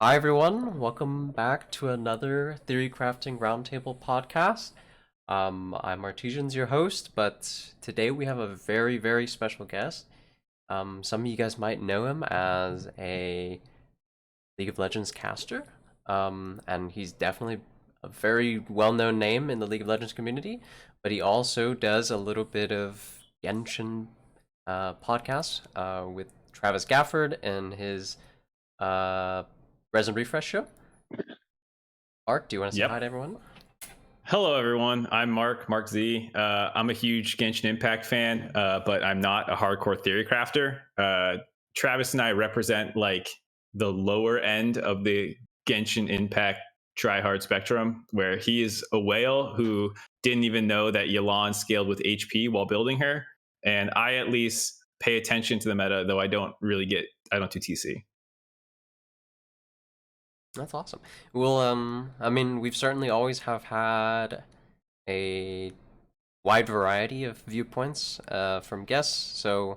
Hi everyone, welcome back to another Theory Crafting Roundtable podcast. I'm Artesians, your host, but today we have a very special guest. Some of you guys might know him as a League of Legends caster, and he's definitely a very well-known name in the League of Legends community, but he also does a little bit of Genshin podcast with Travis Gafford and his uh, Resin Refresh show. Mark, do you want to say hi Yep. to everyone? Hello, everyone. I'm Mark Z. I'm a huge Genshin Impact fan, but I'm not a hardcore theory crafter. Travis and I represent like the lower end of the Genshin Impact tryhard spectrum, where he is a whale who didn't even know that Yelan scaled with HP while building her. And I at least pay attention to the meta, though I don't do TC. That's awesome. Well, I mean, we've certainly always have had a wide variety of viewpoints from guests, so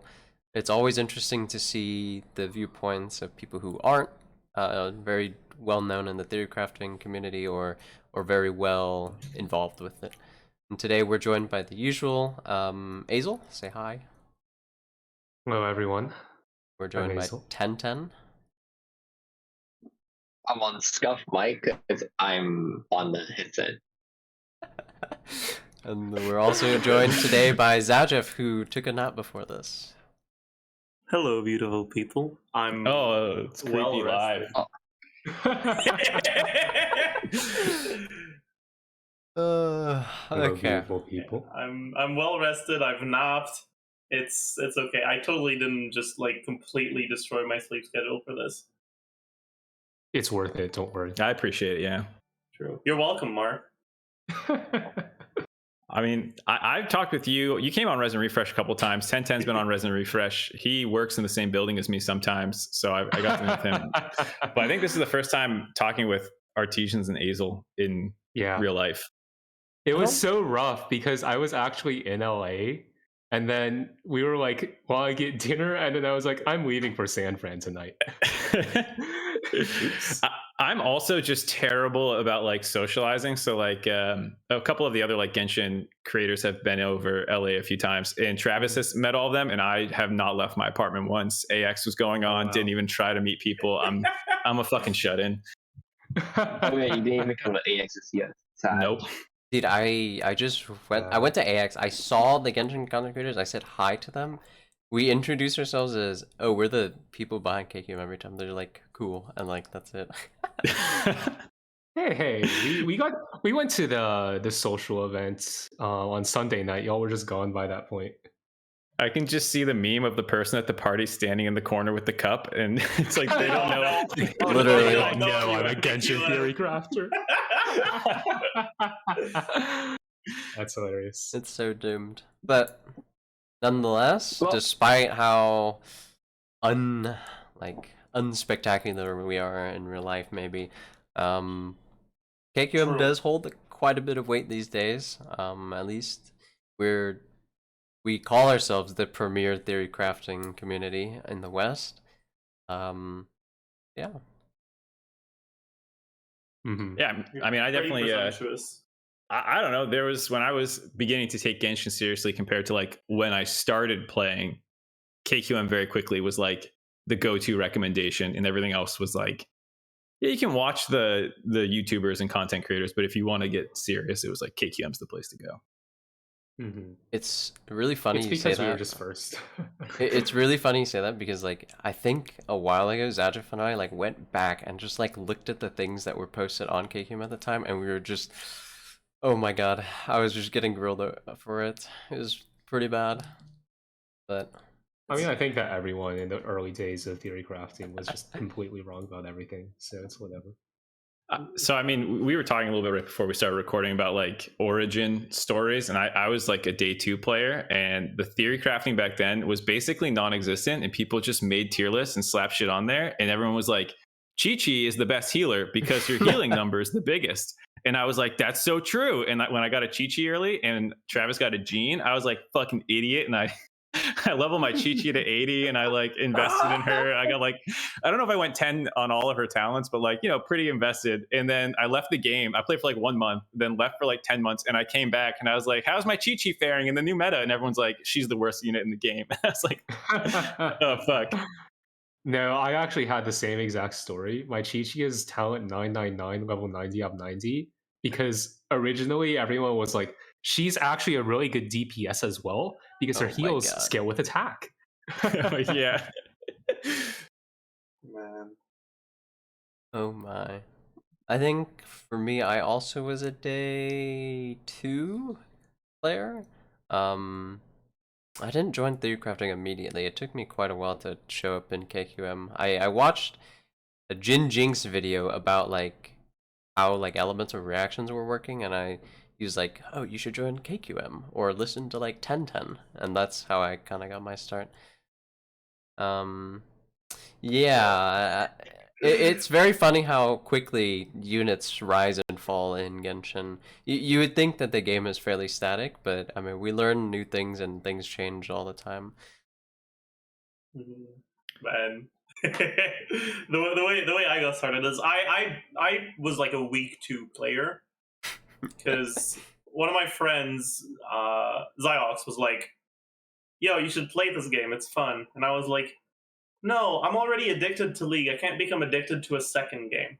it's always interesting to see the viewpoints of people who aren't very well known in the theory crafting community or very well involved with it. And today we're joined by the usual Ayzel. Say hi. Hello, everyone. We're joined by Ayzel. Tenten. I'm on scuff mic because I'm on the headset. And we're also joined today by Zajef, who took a nap before this. Hello, beautiful people. I'm It's creepy well live. Hello, Okay. beautiful people. I'm well rested. I've napped. It's okay. I totally didn't just like completely destroy my sleep schedule for this. It's worth it. Don't worry. I appreciate it. Yeah. True. You're welcome, Mark. I mean, I've talked with you. You came on Resin Refresh a couple times. Tenten's been on Resin Refresh. He works in the same building as me sometimes, so I got to know him. But I think this is the first time talking with Artesians and Ayzel in real life. It was so rough because I was actually in LA, and then we were like, "Well, I get dinner," and then I was like, "I'm leaving for San Fran tonight." I'm also just terrible about like socializing. So like a couple of the other like Genshin creators have been over LA a few times, and Travis has met all of them, and I have not left my apartment once. AX was going on, wow. didn't even try to meet people. I'm a fucking shut in. Oh yeah, you didn't even come to AXS yet. Sad. Nope. Dude, I just went. I went to AX. I saw the Genshin content creators. I said hi to them. We introduced ourselves as, "Oh, we're the people behind KQM." Every time they're like, "Cool," and like that's it. Hey, we went to the social events on Sunday night. Y'all were just gone by that point. I can just see the meme of the person at the party standing in the corner with the cup, and it's like they don't know. Literally. No, I'm a Genshin theory crafter. That's hilarious. It's so doomed. But nonetheless, Well- despite how unspectacular we are in real life, maybe, KQM True. does hold quite a bit of weight these days. At least we call ourselves the premier theory crafting community in the West. Yeah. Mm-hmm. Yeah, I mean, I definitely. Presumptuous. I don't know. There was when I was beginning to take Genshin seriously compared to like when I started playing, KQM very quickly was like the go-to recommendation, and everything else was like, yeah, you can watch the YouTubers and content creators, but if you want to get serious, it was like KQM's the place to go. Mm-hmm. It's really funny It's you say because we that. were just first. It's really funny you say that because like I think a while ago Zajef and I like went back and just like looked at the things that were posted on KQM at the time, and we were just, oh my god, I was just getting grilled for it. It was pretty bad. But I mean, I think that everyone in the early days of theory crafting was just completely wrong about everything, so it's whatever. So I mean, we were talking a little bit right before we started recording about like origin stories, and I was like a day 2 player, and the theory crafting back then was basically non-existent, and people just made tier lists and slapped shit on there, and everyone was like, Chi-Chi is the best healer because your healing number is the biggest. And I was like, that's so true. And when I got a Chi-Chi early and Travis got a Jean, I was like, fucking idiot. And I I leveled my Chi-Chi to 80 and I like invested in her. I got like, I don't know if I went 10 on all of her talents, but like, pretty invested. And then I left the game. I played for like 1 month, then left for like 10 months. And I came back and I was like, how's my Chi-Chi faring in the new meta? And everyone's like, she's the worst unit in the game. I was like, oh, fuck. No, I actually had the same exact story. My Chi-Chi is talent 999, level 90 up 90. Because originally everyone was like, she's actually a really good DPS as well, because her Oh my heals God. scale with attack. Yeah. Man. Oh my. I think for me, I also was a day 2 player. I didn't join theory crafting immediately. It took me quite a while to show up in KQM. I watched a Jin Jinx video about like how like elemental reactions were working, and he was like, "Oh, you should join KQM or listen to like Tenten," and that's how I kind of got my start. Yeah, it's very funny how quickly units rise and fall in Genshin. You would think that the game is fairly static, but I mean, we learn new things and things change all the time. Man. the way I got started is I was like a week 2 player because one of my friends, Zajef, was like, "Yo, you should play this game. It's fun." And I was like, "No, I'm already addicted to League. I can't become addicted to a second game."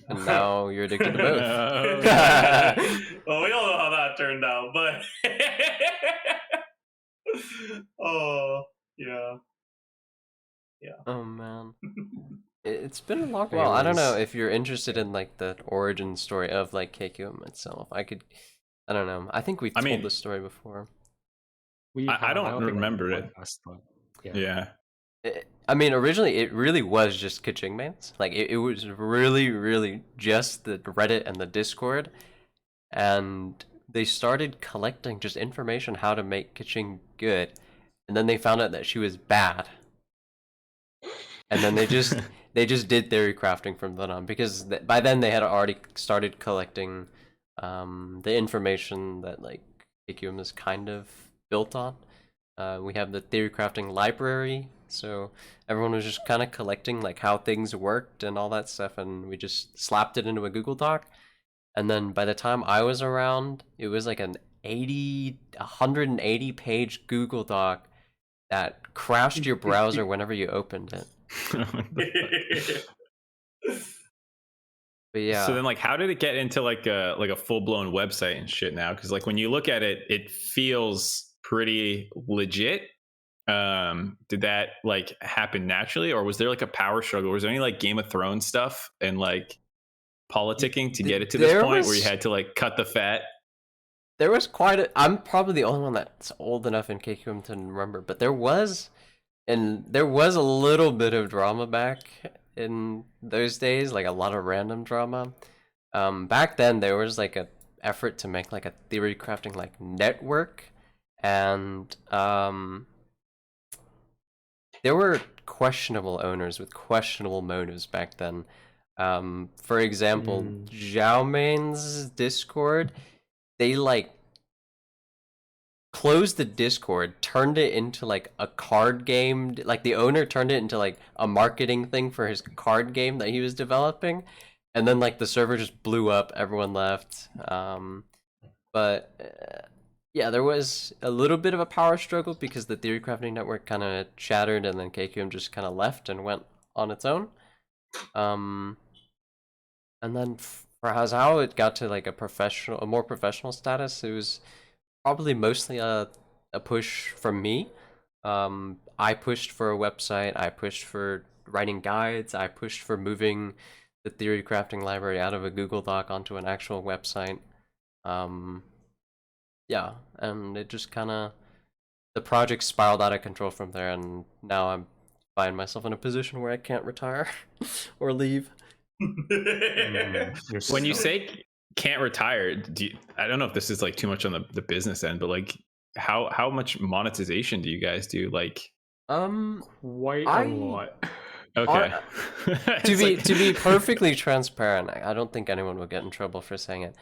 And now you're addicted to both. Well, we all know how that turned out, but oh yeah. Oh man. It's been a long while. I don't know Anyways. if you're interested in like the origin story of like KQM itself. I don't know. I think we've told this story before. I don't think remember we it. podcast, but Yeah. I mean, originally it really was just Kaching mains. Like it was really, really just the Reddit and the Discord, and they started collecting just information how to make Kaching good, and then they found out that she was bad, and then they just did theory crafting from then on, because by then they had already started collecting the information that like KQM is kind of built on. We have the theory crafting library, so everyone was just kind of collecting like how things worked and all that stuff, and we just slapped it into a Google Doc. And then by the time I was around, it was like an 180 page Google Doc that crashed your browser whenever you opened it. But yeah. So then, like, how did it get into like a full blown website and shit now? Because like when you look at it, it feels pretty legit. Did that like happen naturally, or was there like a power struggle? Was there any like Game of Thrones stuff and like politicking to get it to this point where you had to like cut the fat? There was quite a. I'm probably the only one that's old enough in KQM to remember, but there was a little bit of drama back in those days, like a lot of random drama. Back then there was like a effort to make like a theory crafting like network, and there were questionable owners with questionable motives back then. For example, Xiaomain's Discord, they like closed the Discord, turned it into like a card game. Like the owner turned it into like a marketing thing for his card game that he was developing, and then like the server just blew up. Everyone left. But yeah, there was a little bit of a power struggle because the theory crafting network kind of shattered, and then KQM just kind of left and went on its own. And then for how it got to like a more professional status, it was probably mostly a push from me. I pushed for a website. I pushed for writing guides. I pushed for moving the theory crafting library out of a Google Doc onto an actual website. Yeah, and it just kind of, the project spiraled out of control from there, and now I find myself in a position where I can't retire or leave. When you say can't retire, I don't know if this is like too much on the business end, but like how much monetization do you guys do? Like quite a lot. Okay. To be perfectly transparent, I don't think anyone will get in trouble for saying it.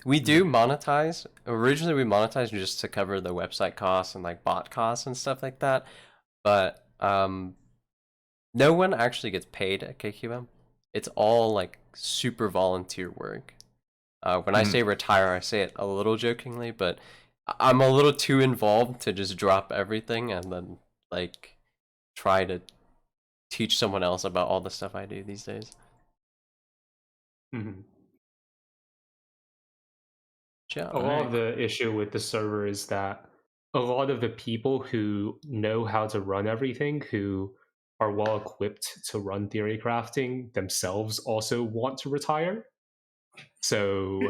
We do monetize. Originally, we monetized just to cover the website costs and like bot costs and stuff like that. But no one actually gets paid at KQM. It's all like super volunteer work. When I say retire, I say it a little jokingly, but I'm a little too involved to just drop everything and then like try to teach someone else about all the stuff I do these days. Mhm. Yeah, A lot of the issue with the server is that a lot of the people who know how to run everything, who are well equipped to run theory crafting themselves, also want to retire. So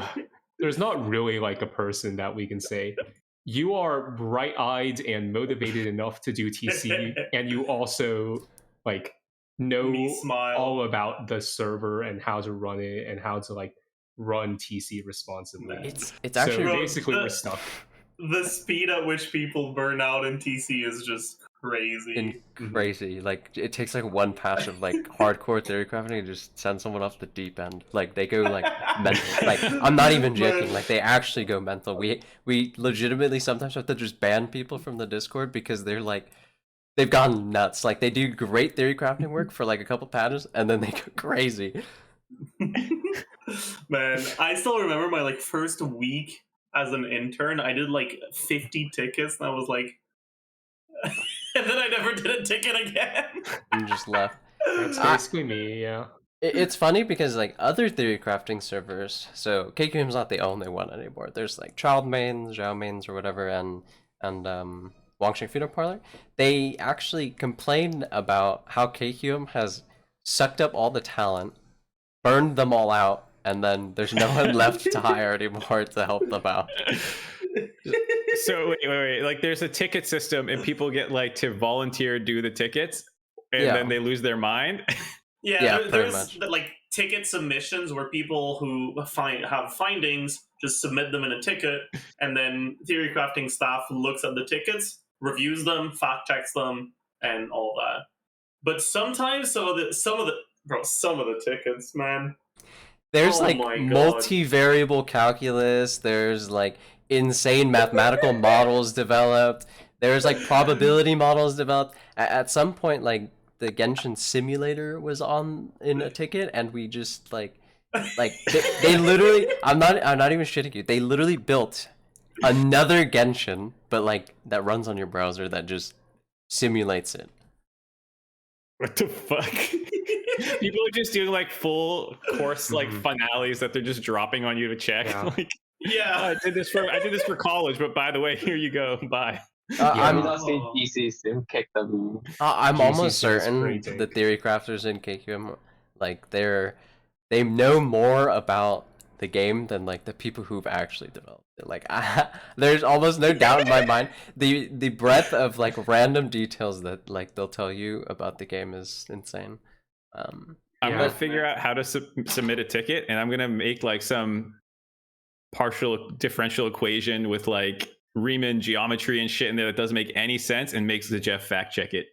there's not really like a person that we can say, you are bright-eyed and motivated enough to do TC, and you also like know Me smile. all about the server and how to run it and how to like run TC responsibly. Man. it's So actually Bro, basically we're stuck. The speed at which people burn out in TC is just crazy. crazy. Like it takes like one patch of like hardcore theory crafting and just send someone off the deep end. Like they go like mental. Like I'm not even joking. Man. Like they actually go mental. We legitimately sometimes have to just ban people from the Discord because they're like they've gone nuts. Like they do great theory crafting work for like a couple patches and then they go crazy. Man, I still remember my like first week as an intern. I did like 50 tickets, and I was like, and then I never did a ticket again. And just left. That's basically me, yeah. It's funny because like other theory crafting servers, so KQM's not the only one anymore. There's like Child Mains, Zhao Mains, or whatever, and Wangxing Funeral Parlor. They actually complain about how KQM has sucked up all the talent, burned them all out, and then there's no one left to hire anymore to help them out. So wait. Like, there's a ticket system, and people get like to volunteer do the tickets, and Yeah. then they lose their mind. Yeah, pretty there's much. like ticket submissions where people who have findings just submit them in a ticket, and then theory crafting staff looks at the tickets, reviews them, fact checks them, and all that. But sometimes some of the tickets, man. There's Oh like my God. multivariable calculus. There's like insane mathematical models developed. There's like probability models developed. At some point, like the Genshin simulator was on in a ticket, and we just like they literally. I'm not even shitting you. They literally built another Genshin, but like that runs on your browser that just simulates it. What the fuck? People are just doing like full course like finales that they're just dropping on you to check. Yeah. Like, Yeah. I did this for college, but by the way, here you go. Bye. I'm not saying DC sim kick them. I'm GC almost seems certain pretty the dank. theory crafters in KQM, like they know more about the game than like the people who've actually developed it. Like there's almost no doubt in my mind the breadth of like random details that like they'll tell you about the game is insane. I'm Yeah. gonna figure out how to submit a ticket, and I'm gonna make like some partial differential equation with like Riemann geometry and shit in there that doesn't make any sense, and makes Zajef fact check it.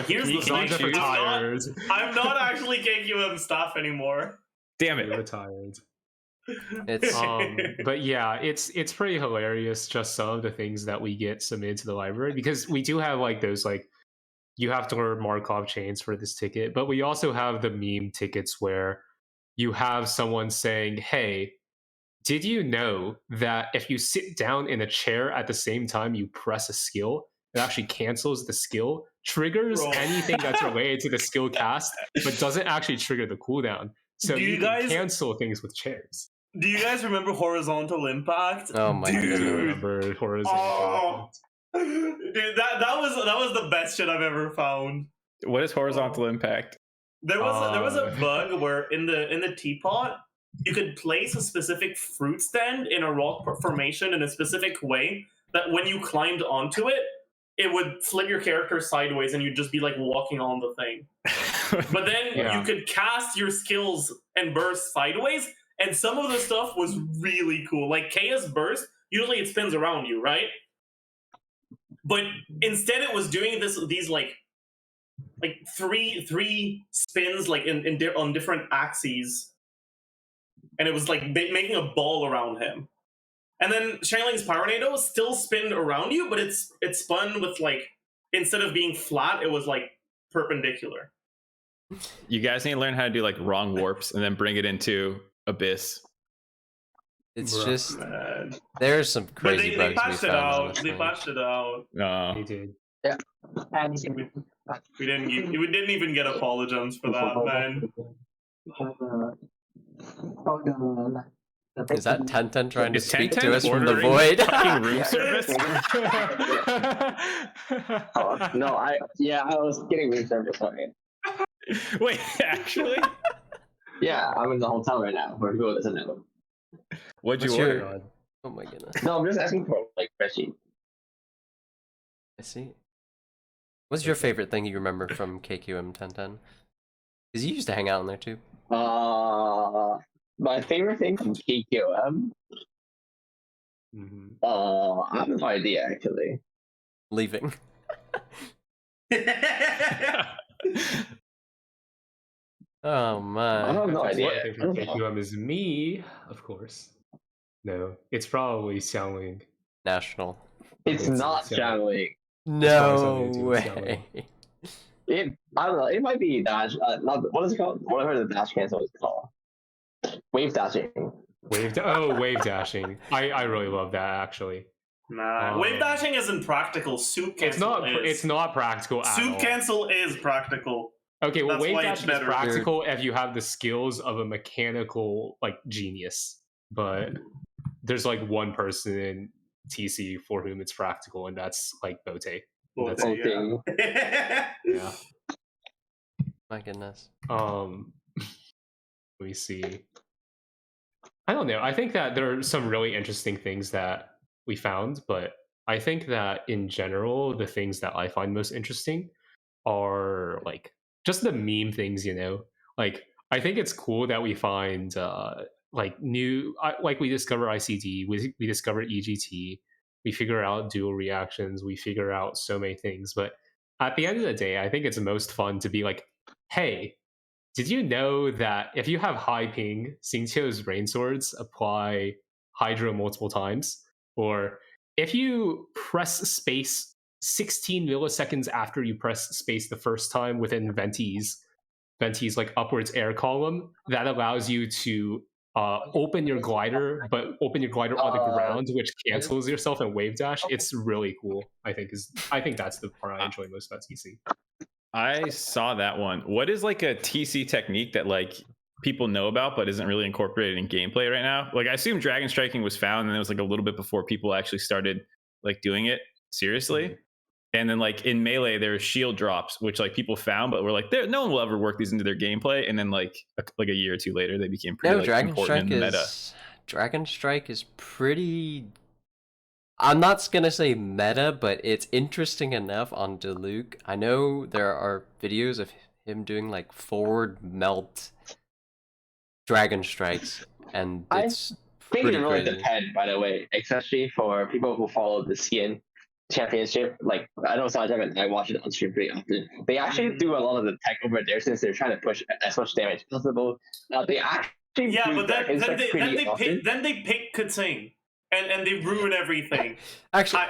Here's the thing. Zajef retired. I'm not actually KQM staff anymore. Damn He it! retired. It's But yeah, it's pretty hilarious. Just some of the things that we get submitted to the library, because we do have like those like you have to learn Markov chains for this ticket, but we also have the meme tickets where you have someone saying, "Hey, did you know that if you sit down in a chair at the same time you press a skill, it actually cancels the skill, triggers Bro. anything that's related to the skill cast, but doesn't actually trigger the cooldown? So Do you you can guys- cancel things with chairs." Do you guys remember Horizontal Impact? Oh my I do goodness. remember Horizon. Oh, dude, that was the best shit I've ever found. What is horizontal impact? There was a bug where in the teapot you could place a specific fruit stand in a rock formation in a specific way that when you climbed onto it, it would flip your character sideways and you'd just be like walking on the thing. But then Yeah. you could cast your skills and burst sideways, and some of the stuff was really cool. Like Chaos Burst, usually it spins around you, right? But instead it was doing these like three spins like on different axes. and it was like making a ball around him. And then Shangling's Pyronado still spinned around you, but it spun with like, instead of being flat, it was like perpendicular. You guys need to learn how to do like wrong warps and then bring it into Abyss. It's Bruh. just Man. there's some But crazy they bugs we patched it found. out. Honestly. They patched it out. No. They did. We didn't even get apologems for that, man. Is that Tenten trying to Is speak Tenten to us from the ordering void? fucking room service? No, I was getting room service. Sorry. Wait, actually? Yeah, I'm in the hotel right now. For people that doesn't know. What'd you What's your- order? Oh my goodness. No, I'm just asking for like freshie. I see. What's your favorite thing you remember from KQM 1010? Because you used to hang out in there too. My favorite thing from KQM. I have no idea actually. Leaving. Oh I my. have no That's idea. what I think from KQM is me, of course. No, it's probably Xiangling. National. It's not Xiangling. Xiangling. No something to do with way. I don't know. It might be dash. Not what is it called? Whatever the dash cancel is called. Wave dashing. Wave dashing. I really love that actually. Nah, wave dashing isn't practical. Soup cancel is. It's not practical at Soup all. cancel is practical. Okay, well, That's wave why it's dashing is better. practical if you have the skills of a mechanical like genius. But there's like one person in TC for whom it's practical, and that's like Bote. That's it. Yeah. Yeah. My goodness. Let me see. I don't know. I think that there are some really interesting things that we found, but I think that in general, the things that I find most interesting are like just the meme things, you know? Like, I think it's cool that we find like new, like we discover ICD, we discover EGT, we figure out dual reactions, we figure out so many things. But at the end of the day, I think it's most fun to be like, hey, did you know that if you have high ping, Xingqiu's rain swords apply hydro multiple times? Or if you press space 16 milliseconds after you press space the first time within Venti's like upwards air column, that allows you to open your glider, but open your glider on the ground, which cancels yourself and wave dash. It's really cool. I think that's the part I enjoy most about TC. I saw that one. What is like a TC technique that like people know about but isn't really incorporated in gameplay right now? Like I assume dragon striking was found and it was like a little bit before people actually started like doing it seriously. Mm-hmm. And then like in Melee there's shield drops, which like people found but were like, no one will ever work these into their gameplay. And then like a year or two later they became pretty like, Dragon important Strike in the meta. Dragon Strike is pretty, I'm not gonna say meta, but it's interesting enough on Diluc. I know there are videos of him doing like forward melt dragon strikes, and it's I think pretty it really crazy. depends, by the way, especially for people who follow the CN championship. Like I know Zajef and I watch it on stream pretty often. They actually do a lot of the tech over there since they're trying to push as much damage as possible. They actually but then they pick Katsing. And they ruin everything. Actually,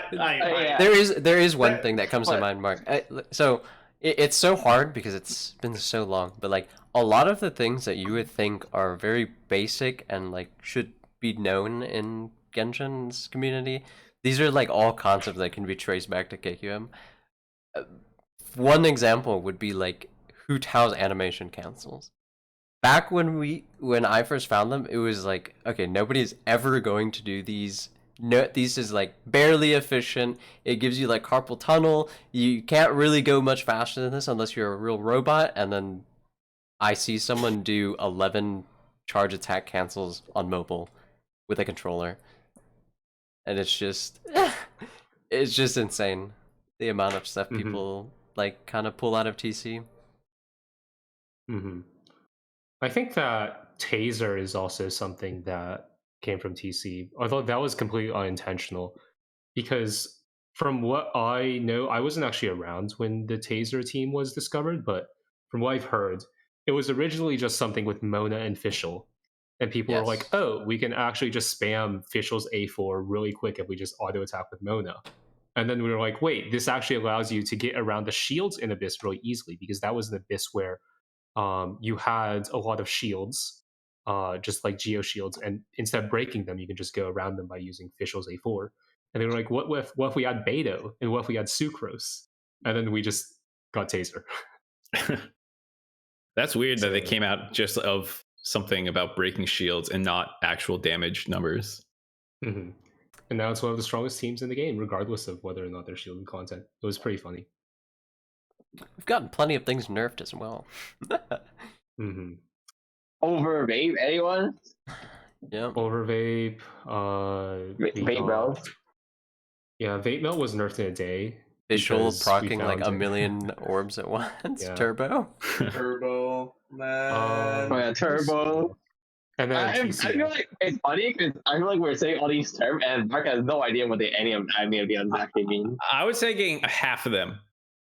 there is one thing that comes to mind, Mark. So it's so hard because it's been so long. But like a lot of the things that you would think are very basic and like should be known in Genshin's community, these are like all concepts that can be traced back to KQM. One example would be like Hu Tao's animation cancels. Back when I first found them, it was like, okay, nobody's ever going to do these. No, these is like barely efficient. It gives you like carpal tunnel. You can't really go much faster than this unless you're a real robot. And then I see someone do 11 charge attack cancels on mobile with a controller, and it's just insane the amount of stuff people like kind of pull out of TC. I think that Taser is also something that came from TC, although that was completely unintentional. Because from what I know, I wasn't actually around when the Taser team was discovered, but from what I've heard, it was originally just something with Mona and Fischl. And people were like, Yes. oh, we can actually just spam Fischl's A4 really quick if we just auto attack with Mona. And then we were like, wait, this actually allows you to get around the shields in Abyss really easily, because that was an Abyss where you had a lot of shields, just like geo shields, and instead of breaking them, you can just go around them by using Fischl's A4. And they were like, what if we had Beto, and what if we had Sucrose? And then we just got Taser. That's weird that they So- came out just of something about breaking shields and not actual damage numbers. Mm-hmm. And now it's one of the strongest teams in the game, regardless of whether or not they're shielded content. It was pretty funny. We've gotten plenty of things nerfed as well. Mm-hmm. Over vape, anyone? Yeah. Over vape, we Vape got- bells? Yeah, vape melt was nerfed in a day. Visual because we procking like found a it. million orbs at once. Yeah. Turbo. Turbo, man. Oh yeah, turbo. And then I TCM. feel like it's funny because I feel like we're saying all these terms, and Mark has no idea what any of them actually mean. I would say getting half of them.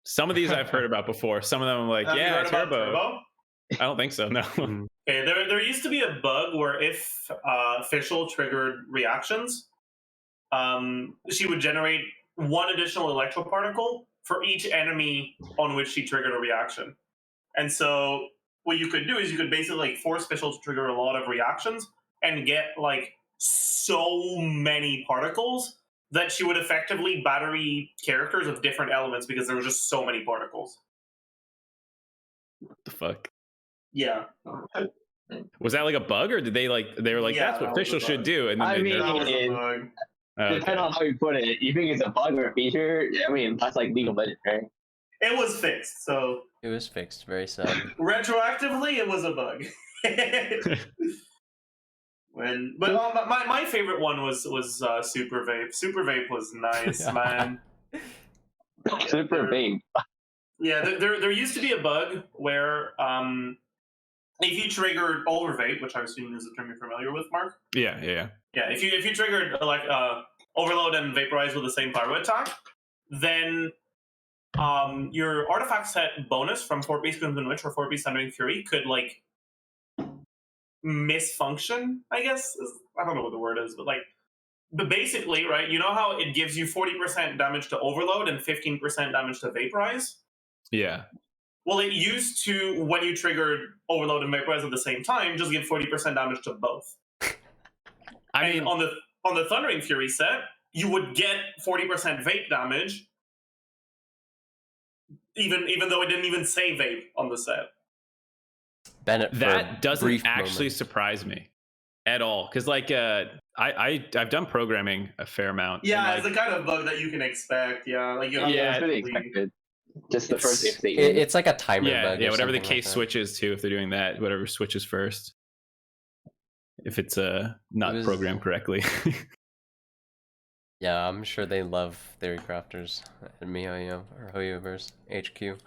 Some of these I've heard about before. Some of them I'm like, Have you yeah, heard about turbo. I don't think so. No. Mhm. Okay, there used to be a bug where if Fischl triggered reactions, she would generate one additional electro particle for each enemy on which she triggered a reaction. And so what you could do is you could basically like force Fischl to trigger a lot of reactions and get like so many particles that she would effectively battery characters of different elements because there were just so many particles. What the fuck? Yeah. Was that like a bug, or did they were like, Yeah, that's what that was a Fischl should bug. do? And then I they mean, That nerfed was it? a bug. Okay. Depending on how you put it, you think it's a bug or a feature? I mean, that's like League of Legends, right? It was fixed, so It was fixed. Very sad. retroactively it was a bug. But my favorite one was Super Vape. Super Vape was nice, man. Super big. Yeah, there used to be a bug where if you triggered Overvape, which I'm assuming is a term you're familiar with, Mark. Yeah. Yeah, if you triggered Overload and Vaporize with the same pyro attack, then your artifact set bonus from 4-piece Crimson Witch or 4-piece Thundering Fury could like misfunction, I guess. I don't know what the word is, but basically, right, you know how it gives you 40% damage to Overload and 15% damage to Vaporize? Yeah. Well, it used to, when you triggered Overload and Vaporize at the same time, just give 40% damage to both. I And mean, on the Thundering Fury set, you would get 40% vape damage, even though it didn't even say vape on the set. Bennett. For that a doesn't brief actually moment. surprise me at all, because like I've done programming a fair amount. Yeah, and, it's the kind of bug that you can expect. Yeah, like you have Yeah, It's to really actually- expected. Just the first if they It's like a timer yeah, bug. or whatever the something like case that. switches to, if they're doing that, whatever switches first. If it's not It was- programmed correctly. Yeah, I'm sure they love Theory Crafters and MiHoYo or HoYoverse HQ.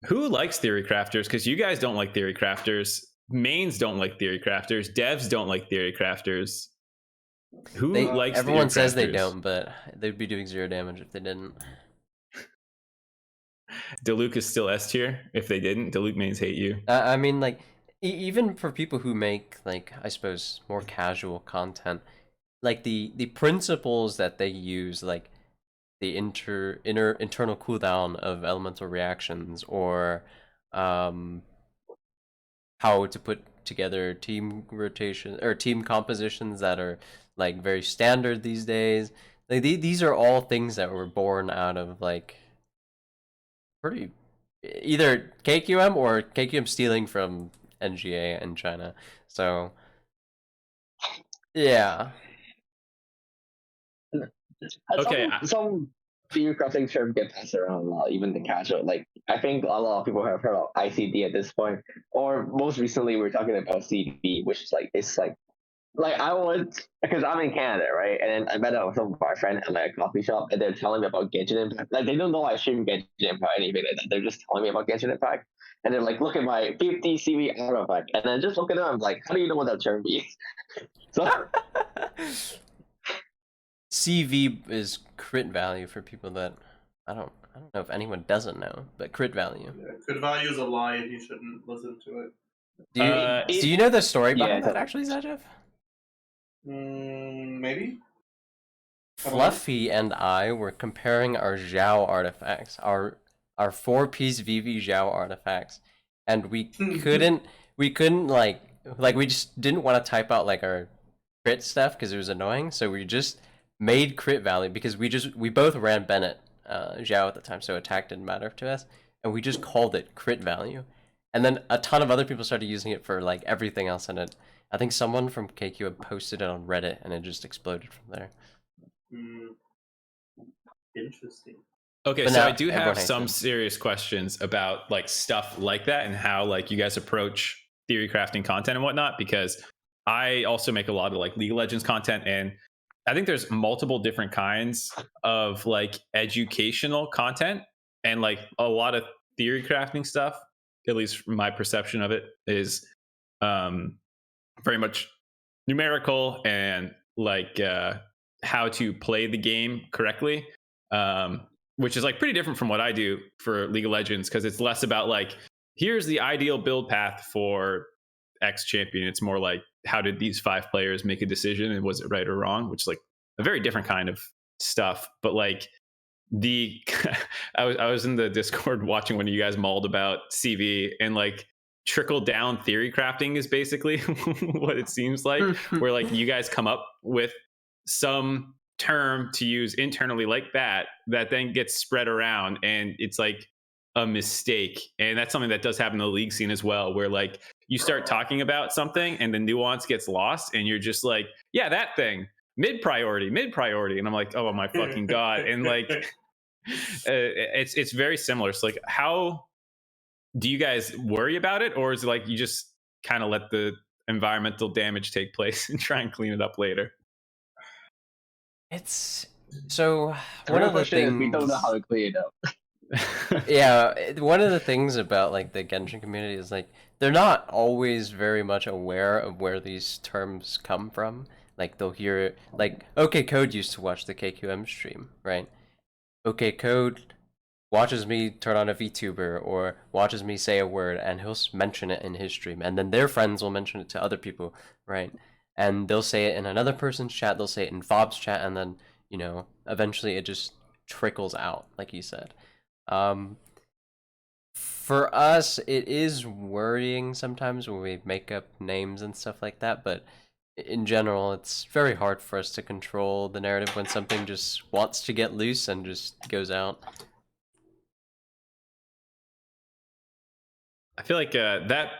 Who likes theory crafters? Because you guys don't like theory crafters. Mains don't like theory crafters. Devs don't like theory crafters. Who They, likes everyone theory says they crafters? don't, but they'd be doing 0 damage if they didn't. Diluc is still S tier. If they didn't, Diluc mains hate you. I mean, like, even for people who make, like, I suppose, more casual content, like, the principles that they use, like, the internal cooldown of elemental reactions, or how to put together team rotation or team compositions that are like very standard these days. Like these are all things that were born out of like pretty either KQM or KQM stealing from NGA and China. So yeah. Okay, Some theory crafting terms get passed around a lot, even the casual. Like I think a lot of people have heard of ICD at this point, or most recently we're talking about CB, which is like it's like I was because I'm in Canada, right? And then I met up with some of our friends at like a coffee shop, and they're telling me about Genshin Impact. Like they don't know I stream Genshin Impact or anything like that. They're just telling me about Genshin Impact, and they're like, "Look at my 50 CB artifact," and then just look at them. I'm like, "How do you know what that term means?" So. CV is crit value for people that I don't know if anyone doesn't know, but crit value. Yeah, good value is a lie, and you shouldn't listen to it. Do you know the story Yeah, behind that it's- actually, Zajef? Maybe. Fluffy and I were comparing our Zhao artifacts, our 4-piece VV Zhao artifacts, and we couldn't like we just didn't want to type out like our crit stuff because it was annoying, so we just made crit value because we both ran Bennett Zhao at the time, so attack didn't matter to us, and we just called it crit value. And then a ton of other people started using it for like everything else, and I think someone from KQ had posted it on Reddit, and it just exploded from there. Interesting. Okay, But so now I do everyone have hates some it. serious questions about like stuff like that and how like you guys approach theory crafting content and whatnot, because I also make a lot of like League of Legends content, and I think there's multiple different kinds of like educational content, and like a lot of theory crafting stuff, at least from my perception of it, is very much numerical and like how to play the game correctly, which is like pretty different from what I do for League of Legends, because it's less about like here's the ideal build path for X champion. It's more like how did these 5 players make a decision and was it right or wrong, which is like a very different kind of stuff. But like the I was in the Discord watching when you guys mauled about CV, and like trickle down theory crafting is basically what it seems like, where like you guys come up with some term to use internally like that then gets spread around, and it's like a mistake. And that's something that does happen in the league scene as well, where like you start talking about something and the nuance gets lost, and you're just like, yeah, that thing, mid priority, and I'm like, oh my fucking god. And like it's very similar. So like, how do you guys worry about it, or is it like you just kind of let the environmental damage take place and try and clean it up later? It's so The one real of the question is we don't know things. how to clean it up. Yeah, one of the things about like the Genshin community is like they're not always very much aware of where these terms come from. Like they'll hear like OK Code used to watch the KQM stream, right? OK Code watches me turn on a VTuber or watches me say a word, and he'll mention it in his stream, and then their friends will mention it to other people, right? And they'll say it in another person's chat, they'll say it in Fob's chat, and then eventually it just trickles out, like you said. For us, it is worrying sometimes when we make up names and stuff like that, but in general, it's very hard for us to control the narrative when something just wants to get loose and just goes out. I feel like that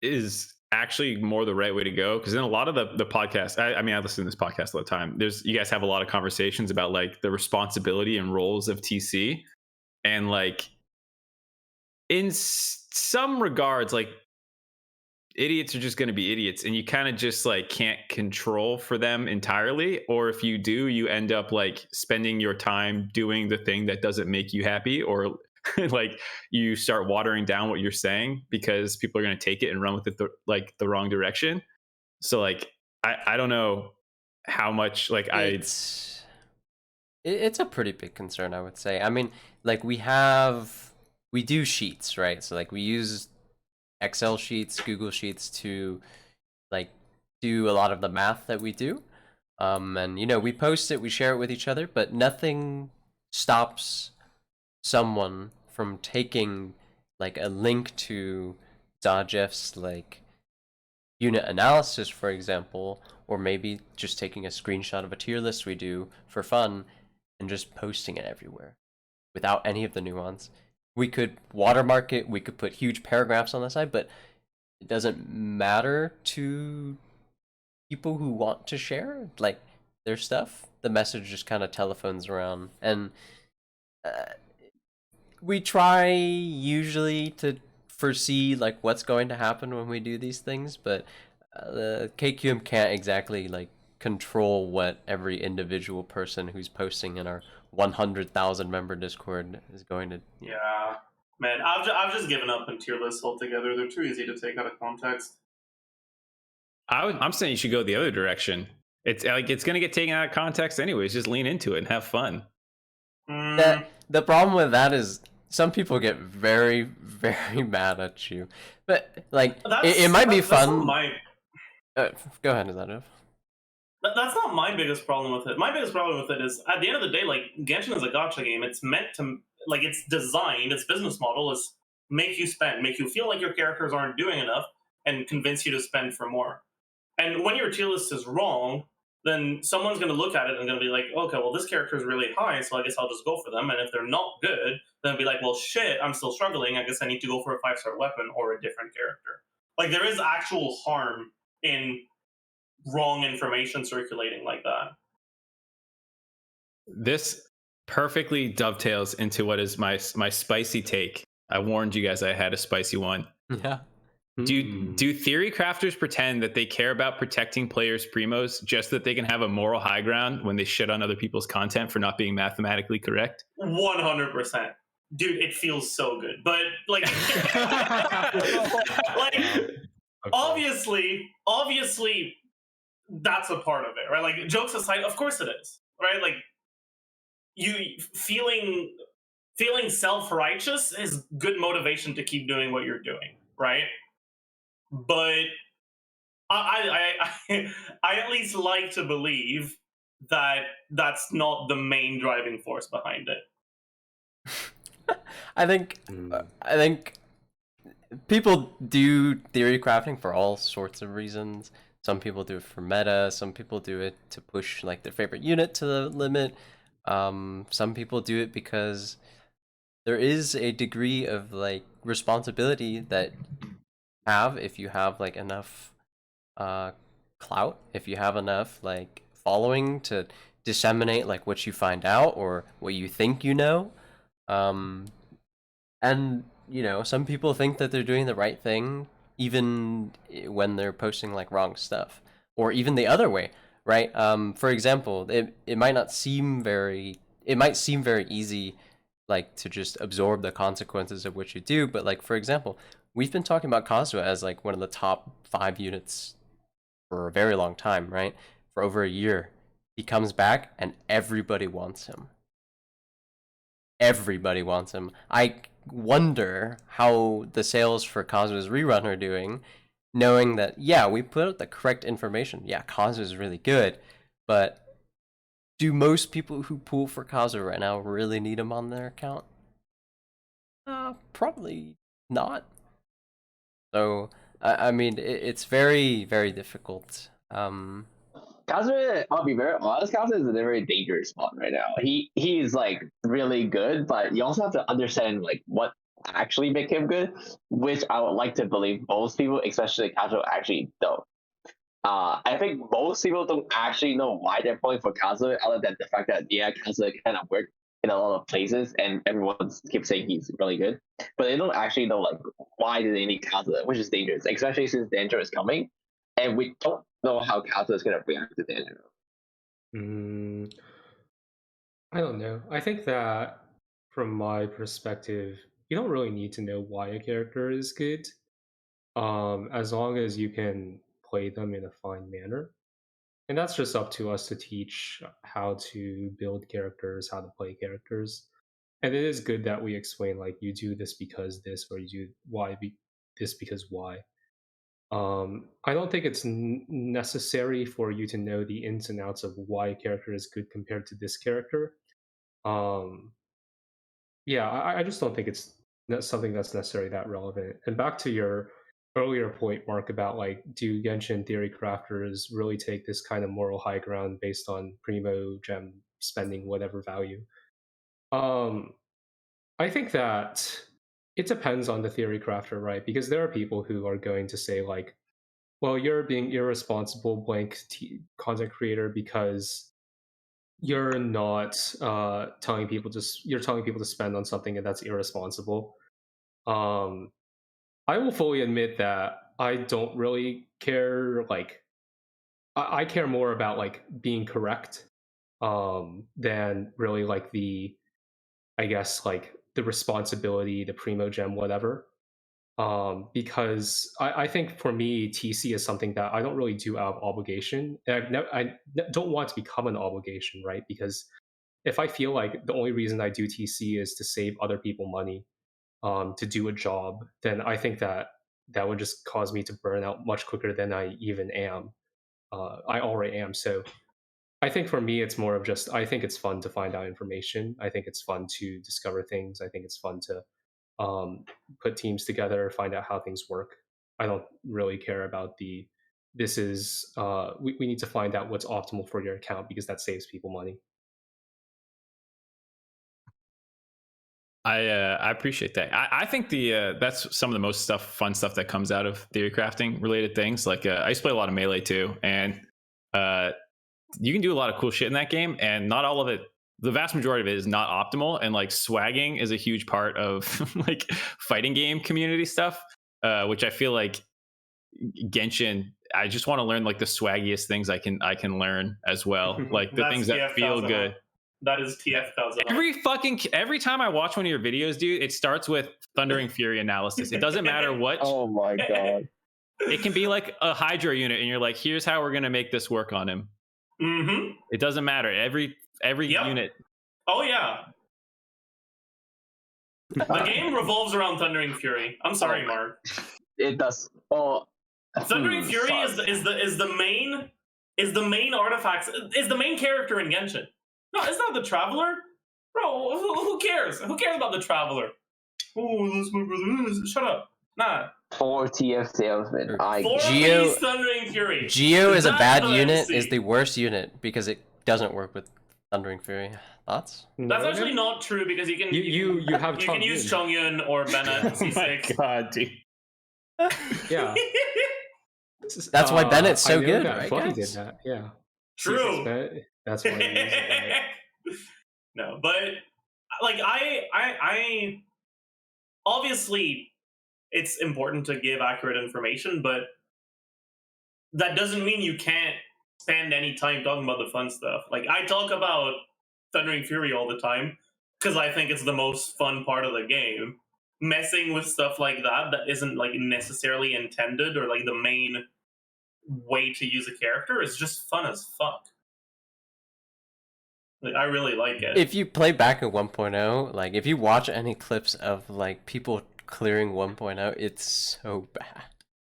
is actually more the right way to go, because in a lot of the podcasts, I mean, I listen to this podcast all the time. You guys have a lot of conversations about like the responsibility and roles of TC, and like in some regards, like idiots are just going to be idiots, and you kind of just like can't control for them entirely. Or if you do, you end up like spending your time doing the thing that doesn't make you happy, or like you start watering down what you're saying because people are going to take it and run with it the wrong direction. So like I don't know how much like It's a pretty big concern, I would say. I mean, like we do sheets, right? So like we use Excel sheets, Google Sheets to like do a lot of the math that we do. And we post it, we share it with each other, but nothing stops someone from taking like a link to Zajef's like unit analysis, for example, or maybe just taking a screenshot of a tier list we do for fun and just posting it everywhere without any of the nuance. We could watermark it, we could put huge paragraphs on the side, but it doesn't matter to people who want to share like their stuff. The message just kind of telephones around, and we try usually to foresee like what's going to happen when we do these things, but the KQM can't exactly like control what every individual person who's posting in our 100,000 member Discord is going to. Yeah, man, I've just given up on tier lists altogether. They're too easy to take out of context. I'm saying you should go the other direction. It's like it's going to get taken out of context anyways. Just lean into it and have fun. The problem with that is some people get very, very mad at you, but like That's it might be that's not fun. my Go ahead, Zajef. that's not my biggest problem with it. My biggest problem with it is at the end of the day, like Genshin is a gacha game. It's meant to like its design, its business model is make you spend, make you feel like your characters aren't doing enough, and convince you to spend for more. And when your tier list is wrong, then someone's going to look at it and going to be like, okay, well, this character is really high, so I guess I'll just go for them. And if they're not good, then be like, well, shit, I'm still struggling. I guess I need to go for a 5-star weapon or a different character. Like, there is actual harm in wrong information circulating like that. This perfectly dovetails into what is my spicy take. I warned you guys I had a spicy one. Yeah. Do theory crafters pretend that they care about protecting players' primos just that they can have a moral high ground when they shit on other people's content for not being mathematically correct? 100%. Dude, it feels so good. But, like, like obviously, that's a part of it, right? Like, jokes aside, of course it is, right? Like, you feeling self-righteous is good motivation to keep doing what you're doing, right? But I at least like to believe that that's not the main driving force behind it. I think people do theory crafting for all sorts of reasons. Some people do it for meta. Some people do it to push like their favorite unit to the limit. Some people do it because there is a degree of like responsibility that have if you have like enough clout, if you have enough like following to disseminate like what you find out or what you think you know. And you know, some people think that they're doing the right thing even when they're posting like wrong stuff, or even the other way, right? For example, it might not seem very it might seem very easy like to just absorb the consequences of what you do, but like for example, we've been talking about Kazuha as like one of the top 5 units for a very long time, right? For over a year. He comes back and everybody wants him. Everybody wants him. I wonder how the sales for Kazuha's rerun are doing, knowing that, yeah, we put out the correct information. Yeah, Kazuha is really good, but do most people who pull for Kazuha right now really need him on their account? Probably not. So, I mean, it's very, very difficult. Kazuha, I'll be very honest, Kazuha is in a very dangerous spot right now. He's like really good, but you also have to understand like what actually make him good, which I would like to believe most people, especially Kazuha, actually don't. I think most people don't actually know why they're pulling for Kazuha, other than the fact that yeah, Kazuha kind of worked in a lot of places, and everyone keeps saying he's really good, but they don't actually know like why do they need Kazuha, which is dangerous, especially since Danger is coming, and we don't know how Kazuha is going to react to Danger. I don't know. I think that from my perspective, you don't really need to know why a character is good, as long as you can play them in a fine manner. And that's just up to us to teach how to build characters, how to play characters. And it is good that we explain like you do this because this, or you do this because why. I don't think it's necessary for you to know the ins and outs of why a character is good compared to this character. Yeah, I just don't think it's something that's necessarily that relevant. And back to your earlier point, Mark, about like, do Genshin theory crafters really take this kind of moral high ground based on primo gem spending whatever value? I think that it depends on the theory crafter, right? Because there are people who are going to say like, well, you're being irresponsible blank content creator because you're not telling people you're telling people to spend on something, and that's irresponsible. I will fully admit that I don't really care. Like, I care more about like being correct than really like the, I guess like the responsibility, the primo gem, whatever. Because I think for me, TC is something that I don't really do out of obligation. And I don't want to become an obligation, right? Because if I feel like the only reason I do TC is to save other people money, to do a job, then I think that would just cause me to burn out much quicker than I even am. I already am. So I think for me, it's more of just, I think it's fun to find out information. I think it's fun to discover things. I think it's fun to put teams together, find out how things work. I don't really care about this is, we need to find out what's optimal for your account because that saves people money. I appreciate that. I think that's some of the most fun stuff that comes out of theory crafting related things. Like I used to play a lot of Melee too, and you can do a lot of cool shit in that game, and not all of it. The vast majority of it is not optimal, and like swagging is a huge part of like fighting game community stuff, which I feel like Genshin. I just want to learn like the swaggiest things I can learn as well, like the things that feel good. That is TF Every time I watch one of your videos, dude, it starts with Thundering Fury analysis. It doesn't matter what. Oh my god! It can be like a Hydra unit, and you're like, "Here's how we're gonna make this work on him." Mm-hmm. It doesn't matter. Every unit. Oh yeah. The game revolves around Thundering Fury. I'm sorry, Mark. It does. Oh, Thundering Fury is the main artifact. Is the main character in Genshin. No, it's not the Traveler. Bro, who cares? Who cares about the Traveler? Oh, that's my brother. Shut up. Nah. 4 TF salesman. Thundering Fury. Geo is a bad unit, is the worst unit because it doesn't work with Thundering Fury. Thoughts? That's actually not true because you can you can use Chongyun or Bennett C6. Oh my god, dude. Yeah. That's why Bennett's so good, that right? Fluffy Guys? did that. Yeah. True. That's why he used it. No, but like I obviously it's important to give accurate information, but that doesn't mean you can't spend any time talking about the fun stuff. Like I talk about Thundering Fury all the time because I think it's the most fun part of the game. Messing with stuff like that isn't like necessarily intended or like the main way to use a character is just fun as fuck. Like, I really like it. If you play back at 1.0, like if you watch any clips of like people clearing 1.0, it's so bad.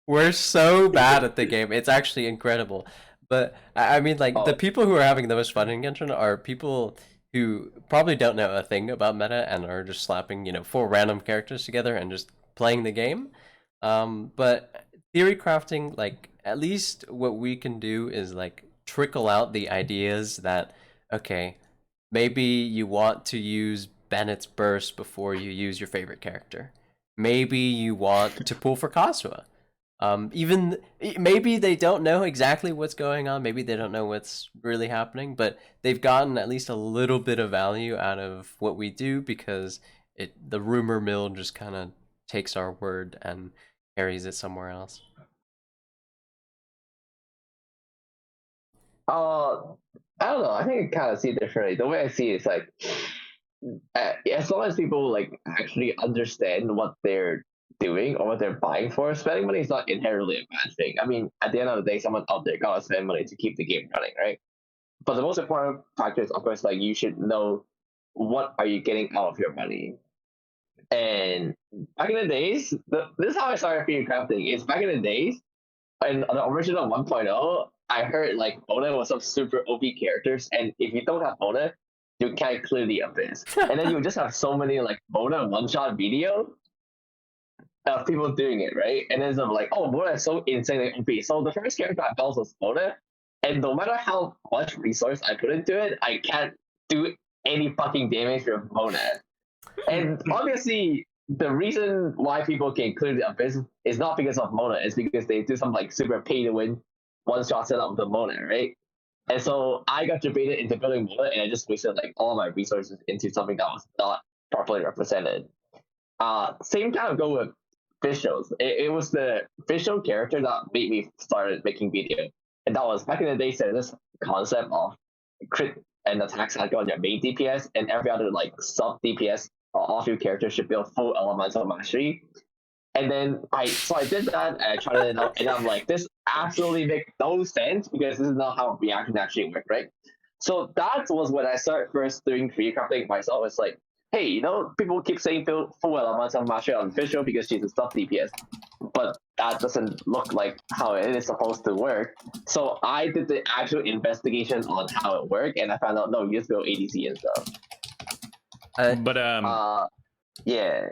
We're so bad at the game. It's actually incredible. But I mean, like the people who are having the most fun in Genshin are people who probably don't know a thing about meta and are just slapping, 4 random characters together and just playing the game. But theory crafting, like at least what we can do is like trickle out the ideas that, okay, maybe you want to use Bennett's burst before you use your favorite character. Maybe you want to pull for Kasua. Even maybe they don't know exactly what's going on. Maybe they don't know what's really happening, but they've gotten at least a little bit of value out of what we do because the rumor mill just kind of takes our word and carries it somewhere else. I don't know. I think I kind of see it differently. The way I see it is like, as long as people like actually understand what they're doing or what they're buying for, spending money is not inherently a bad thing. I mean, at the end of the day, someone out there gotta spend money to keep the game running, right? But the most important factor is, of course, like you should know what are you getting out of your money. And back in the days, this is how I started theory crafting. Is back in the days, in the original 1.0, I heard like Bona was some super OP characters, and if you don't have Bona, you can't clear the abyss. And then you just have so many like Bona one-shot video of people doing it, right? And then it's like, oh, Bona is so insanely OP. So the first character I built was Bona, and no matter how much resource I put into it, I can't do any fucking damage with Bona. And obviously, the reason why people can clear the abyss is not because of Mona, it's because they do some like super pay to win one-shot setup of the Mona, right? And so I got debated into building Mona, and I just wasted like all my resources into something that was not properly represented. Same kind of go with Visuals. It was the visual character that made me started making video, and that was back in the day. So this concept of crit and attack cycle on your main DPS, and every other like sub DPS or offfield character should build full elemental mastery. And then I did that, and I tried it out, and I'm like, this absolutely makes no sense because this is not how reaction actually works, right? So that was when I started first doing theory crafting myself. It's like, hey, people keep saying full elements of Master unofficial because she's a sub DPS, but that doesn't look like how it is supposed to work. So I did the actual investigation on how it worked, and I found out no, you just go ADC and stuff. But Yeah.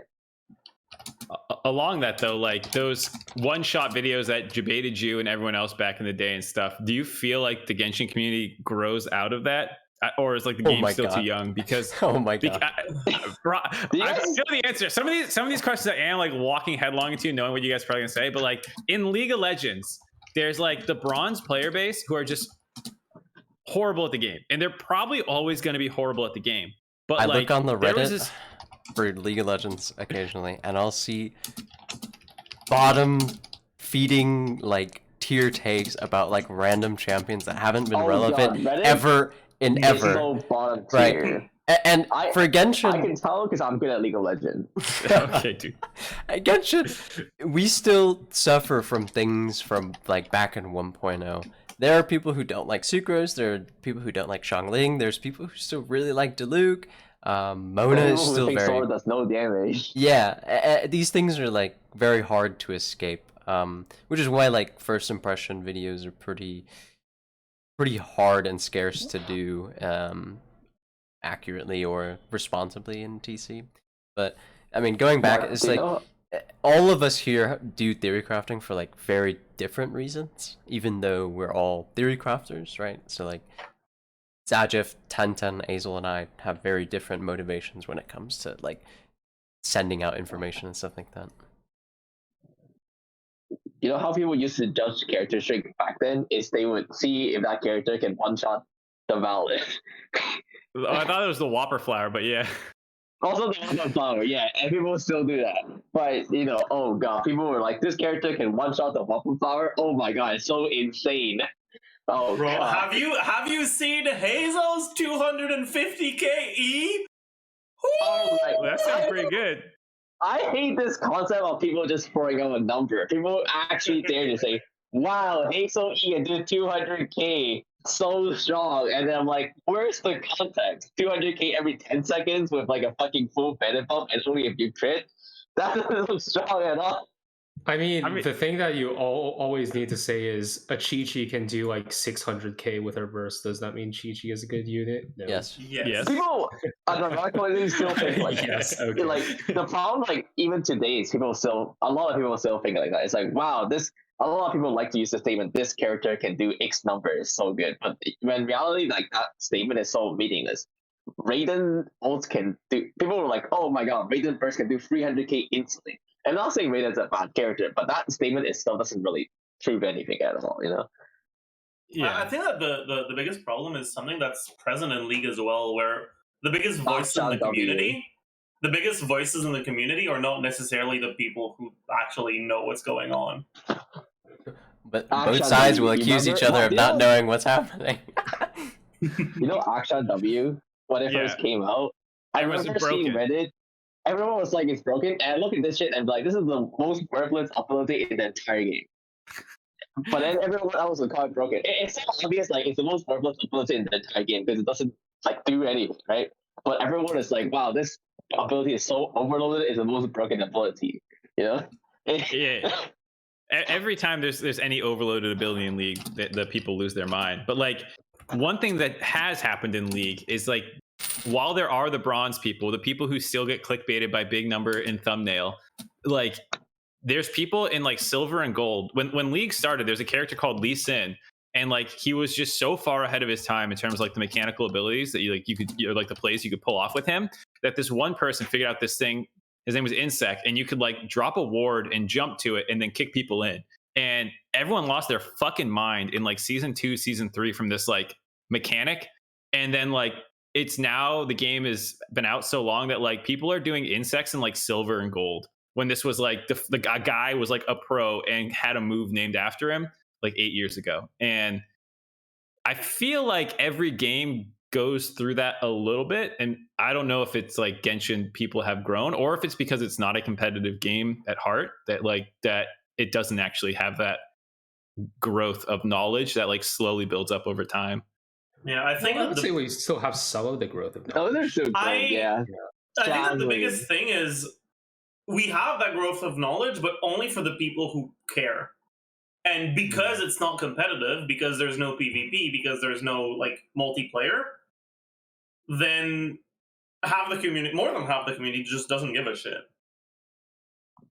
Along that though, like those one-shot videos that debated you and everyone else back in the day and stuff, do you feel like the Genshin community grows out of that, or is like the game still too young? Because Oh my god. I feel the answer. Some of these questions I am like walking headlong into, knowing what you guys are probably gonna say. But like in League of Legends, there's like the bronze player base who are just horrible at the game, and they're probably always going to be horrible at the game. But I like, look on the Reddit for League of Legends occasionally, and I'll see bottom feeding like tier takes about like random champions that haven't been relevant ever in ever. So bottom Right. tier. And for Genshin, I can tell because I'm good at League of Legends. Okay, dude. Genshin, we still suffer from things from like back in 1.0. There are people who don't like Sucrose. There are people who don't like Xiangling. There's people who still really like Diluc. Mona is still very. Sword does no damage. Yeah, these things are like very hard to escape. Which is why like first impression videos are pretty hard and scarce to do accurately or responsibly in TC. But I mean, going back, it's like all of us here do theory crafting for like very different reasons, even though we're all theory crafters, right? So like Zajef, Tenten, Ayzel, and I have very different motivations when it comes to like sending out information and stuff like that. You know how people used to judge character strength back then is they would see if that character can one-shot the Valid. I thought it was the Whopper flower, but yeah. Also the Whopper flower, yeah, and people still do that. But oh god, people were like, this character can one-shot the Whopper flower. Oh my god, it's so insane. Oh, bro, god. have you seen Hazel's 250k E? Oh, right. That sounds pretty good. I hate this concept of people just throwing out a number. People actually dare to say, wow, Hazel E can do 200k, so strong. And then I'm like, where's the context? 200k every 10 seconds with like a fucking full benefit bump and only if you crit? That doesn't look strong at all. I mean, the thing that you always need to say is a Chi-Chi can do like 600k with her burst. Does that mean Chi-Chi is a good unit? No. Yes. Yes. People unironically still think like Yes, that. okay. Like the problem, like even today, is a lot of people still think like that. It's like, wow, a lot of people like to use the statement, this character can do X number, is so good. But when in reality, like that statement is so meaningless. Raiden ult can do, people were like, oh my god, Raiden burst can do 300k instantly. I'm not saying Raiden's a bad character, but that statement itself doesn't really prove anything at all, Yeah. I think that the biggest problem is something that's present in League as well, where the biggest voices in the community, the biggest voices in the community are not necessarily the people who actually know what's going on. But both sides will accuse each other of not knowing what's happening. Aksha W, when it first came out, I remember seeing Reddit. Everyone was like, it's broken. And I look at this shit and be like, this is the most worthless ability in the entire game. But then everyone else would call it broken. It's so obvious, like, it's the most worthless ability in the entire game because it doesn't, like, do anything, right? But everyone is like, wow, this ability is so overloaded, it's the most broken ability, Yeah. Every time there's any overloaded ability in League, the people lose their mind. But, like, one thing that has happened in League is, like, while there are the bronze people, the people who still get clickbaited by big number and thumbnail, like there's people in like silver and gold. When League started, there's a character called Lee Sin, and like he was just so far ahead of his time in terms of like the mechanical abilities that you could like the plays you could pull off with him. That this one person figured out this thing. His name was Insect, and you could like drop a ward and jump to it and then kick people in. And everyone lost their fucking mind in like season 2, season 3 from this like mechanic, and then like. It's now the game has been out so long that like people are doing insects in like silver and gold when this was like the guy was like a pro and had a move named after him like 8 years ago. And I feel like every game goes through that a little bit. And I don't know if it's like Genshin people have grown or if it's because it's not a competitive game at heart that it doesn't actually have that growth of knowledge that like slowly builds up over time. Yeah, I think I would say we still have some of the growth of knowledge. Those are so good, yeah. I think that the Sadly. biggest thing is we have that growth of knowledge, but only for the people who care. And because it's not competitive, because there's no PvP, because there's no like multiplayer, then half the community, more than half the community, just doesn't give a shit.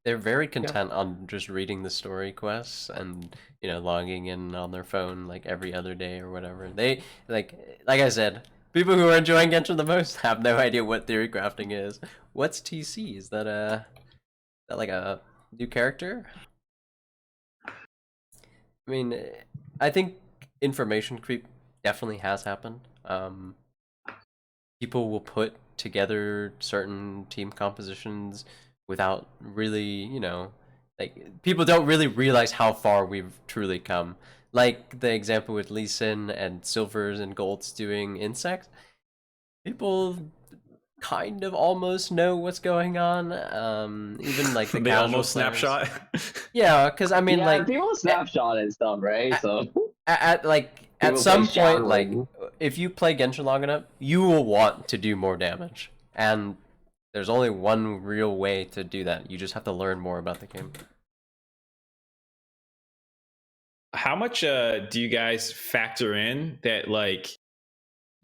They're very content on just reading the story quests and, you know, logging in on their phone like every other day or whatever. They like I said, people who are enjoying Genshin the most have no idea what theory crafting is. What's TC? Is that like a new character? I mean, I think information creep definitely has happened. People will put together certain team compositions without really, you know, like people don't really realize how far we've truly come. Like the example with Lee Sin and Silvers and Golds doing insects. People kind of almost know what's going on. Even like the they casual almost players. snapshot. Yeah, because I mean, yeah, like people snapshot and stuff, right? So at People some play point, like Shadowrun. if you play Genshin long enough, you will want to do more damage, and there's only one real way to do that. You just have to learn more about the game. How much do you guys factor in that like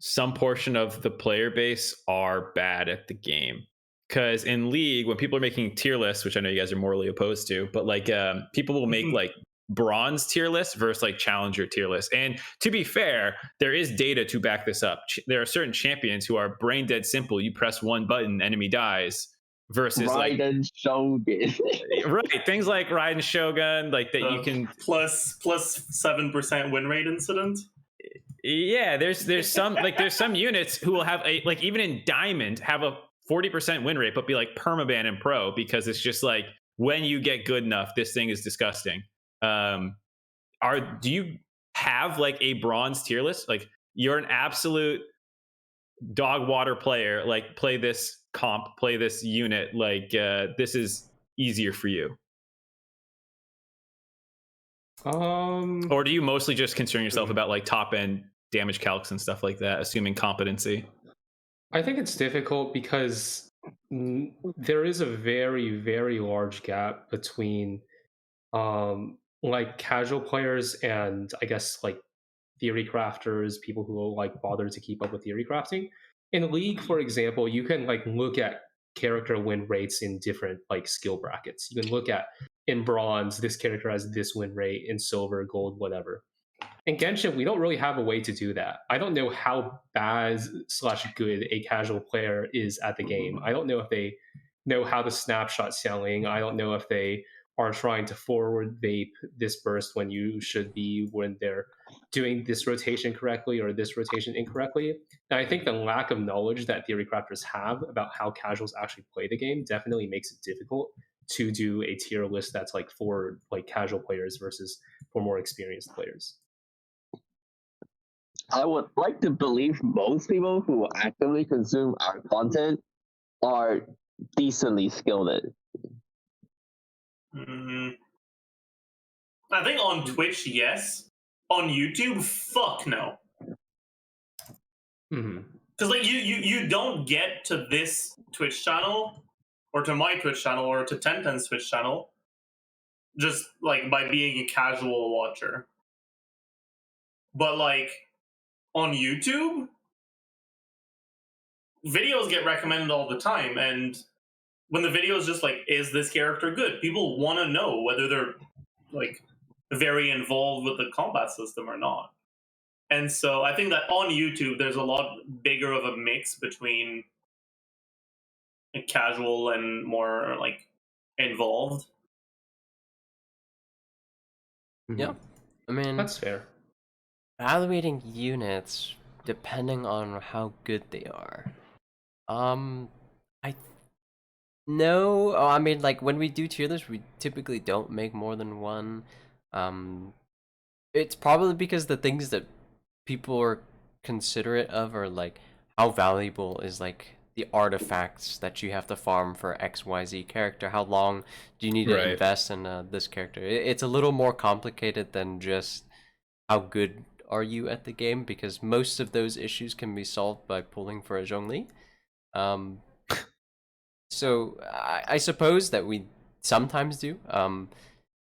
some portion of the player base are bad at the game? Because in League, when people are making tier lists, which I know you guys are morally opposed to, but like people will make like bronze tier lists versus like challenger tier lists. And to be fair, there is data to back this up. There are certain champions who are brain dead simple. You press one button, enemy dies. Versus Raiden Shogun. right, things like Raiden Shogun, like that you can plus 7% win rate incident. Yeah, there's some like there's some units who will have a like even in Diamond have a 40% win rate, but be like permaban in Pro because it's just like when you get good enough, this thing is disgusting. Do you have like a bronze tier list? Like you're an absolute dog water player. Like play this comp, play this unit. Like this is easier for you. Or do you mostly just concern yourself about like top end damage calcs and stuff like that, assuming competency? I think it's difficult because there is a very, very large gap between like casual players and I guess like theory crafters, people who will like bother to keep up with theory crafting. In League, for example, you can like look at character win rates in different like skill brackets. You can look at in bronze, this character has this win rate, in silver, gold, whatever. In Genshin, we don't really have a way to do that. I don't know how bad / good a casual player is at the game. I don't know if they know how to snapshot selling. I don't know if they are trying to forward vape this burst when you should be when they're doing this rotation correctly or this rotation incorrectly. And I think the lack of knowledge that theory crafters have about how casuals actually play the game definitely makes it difficult to do a tier list that's like for like casual players versus for more experienced players. I would like to believe most people who actively consume our content are decently skilled at it. I think on Twitch, yes. On YouTube, fuck no. Because like you don't get to this Twitch channel, or to my Twitch channel, or to Tenten's Twitch channel, just like by being a casual watcher. But like on YouTube, videos get recommended all the time, and when the video is just like, is this character good? People want to know whether they're like very involved with the combat system or not. And so I think that on YouTube, there's a lot bigger of a mix between casual and more like involved. Yeah, I mean That's fair. evaluating units depending on how good they are. I no. Oh, I mean, like when we do tier lists, we typically don't make more than one. It's probably because the things that people are considerate of are like how valuable is like the artifacts that you have to farm for XYZ character. How long do you need to Right. invest in this character? It's a little more complicated than just how good are you at the game, because most of those issues can be solved by pulling for a Zhongli. So I suppose that we sometimes do.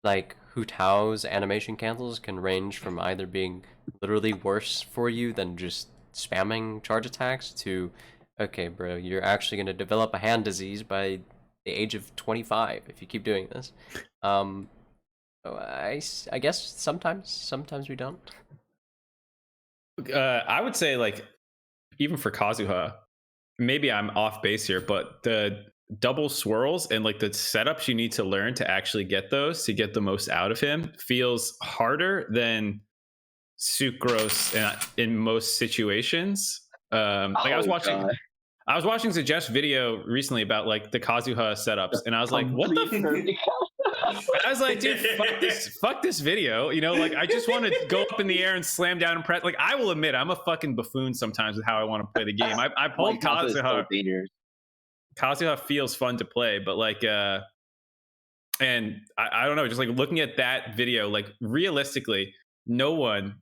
Like Hu Tao's animation cancels can range from either being literally worse for you than just spamming charge attacks to, okay, bro, you're actually gonna develop a hand disease by the age of 25 if you keep doing this. I guess sometimes we don't. I would say like even for Kazuha, maybe I'm off base here, but the double swirls and like the setups you need to learn to actually get those to get the most out of him feels harder than Sucrose in most situations. Like I was watching. God. I was watching Zajef's video recently about like the Kazuha setups, and I was like, "What the?" I was like, "Dude, fuck this video." You know, like I just want to go up in the air and slam down and press. Like I will admit, I'm a fucking buffoon sometimes with how I want to play the game. I pulled Kazuha. Kazuha feels fun to play, but like, and I don't know, just like looking at that video, like realistically, no one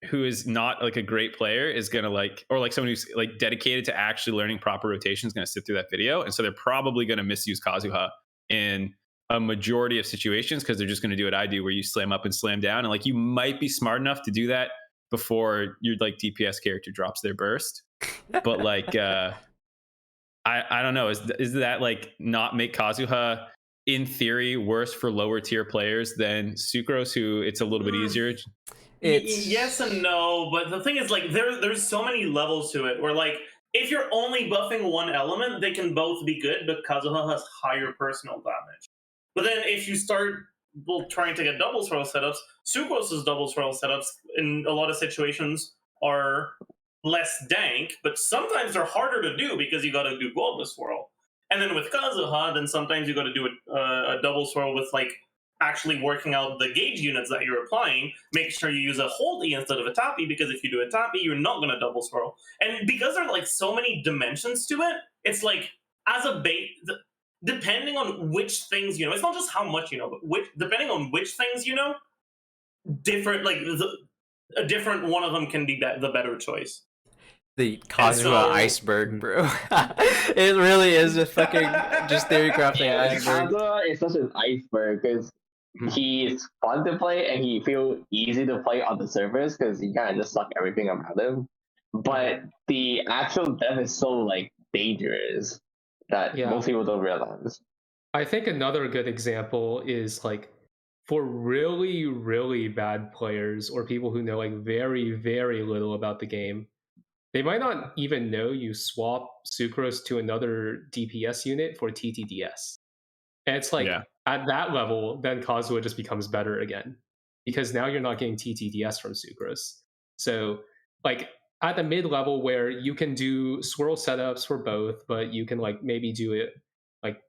who is not like a great player is gonna like, or like someone who's like dedicated to actually learning proper rotation is gonna sit through that video, and so they're probably gonna misuse Kazuha in a majority of situations because they're just gonna do what I do, where you slam up and slam down, and like you might be smart enough to do that before your like DPS character drops their burst, but like I don't know, is that like not make Kazuha in theory worse for lower tier players than Sucrose, who it's a little bit easier? Yes and no, but the thing is, like, there's so many levels to it where, like, if you're only buffing one element, they can both be good, but Kazuha has higher personal damage. But then if you start trying to get double swirl setups, Sucrose's double swirl setups in a lot of situations are less dank, but sometimes they're harder to do because you got to do Global Swirl. And then with Kazuha, then sometimes you got to do a double swirl with like actually working out the gauge units that you're applying. Make sure you use a hold E instead of a tap E, because if you do a tap E, you're not going to double swirl. And because there are like so many dimensions to it, it's like as a bait, depending on which things you know, it's not just how much you know, but depending on which things you know, different like a different one of them can be the better choice. The Kazuha iceberg, bro. It really is a fucking just theory crafting iceberg. Kazuha is such an iceberg because he's fun to play and he feels easy to play on the servers because you kind of just suck everything around him. But the actual dev is so like dangerous that most people don't realize. I think another good example is like for really, really bad players or people who know like very, very little about the game. They might not even know you swap Sucrose to another DPS unit for TTDS. And it's like at that level, then Kazuha just becomes better again. Because now you're not getting TTDS from Sucrose. So like at the mid level where you can do swirl setups for both, but you can like maybe do it like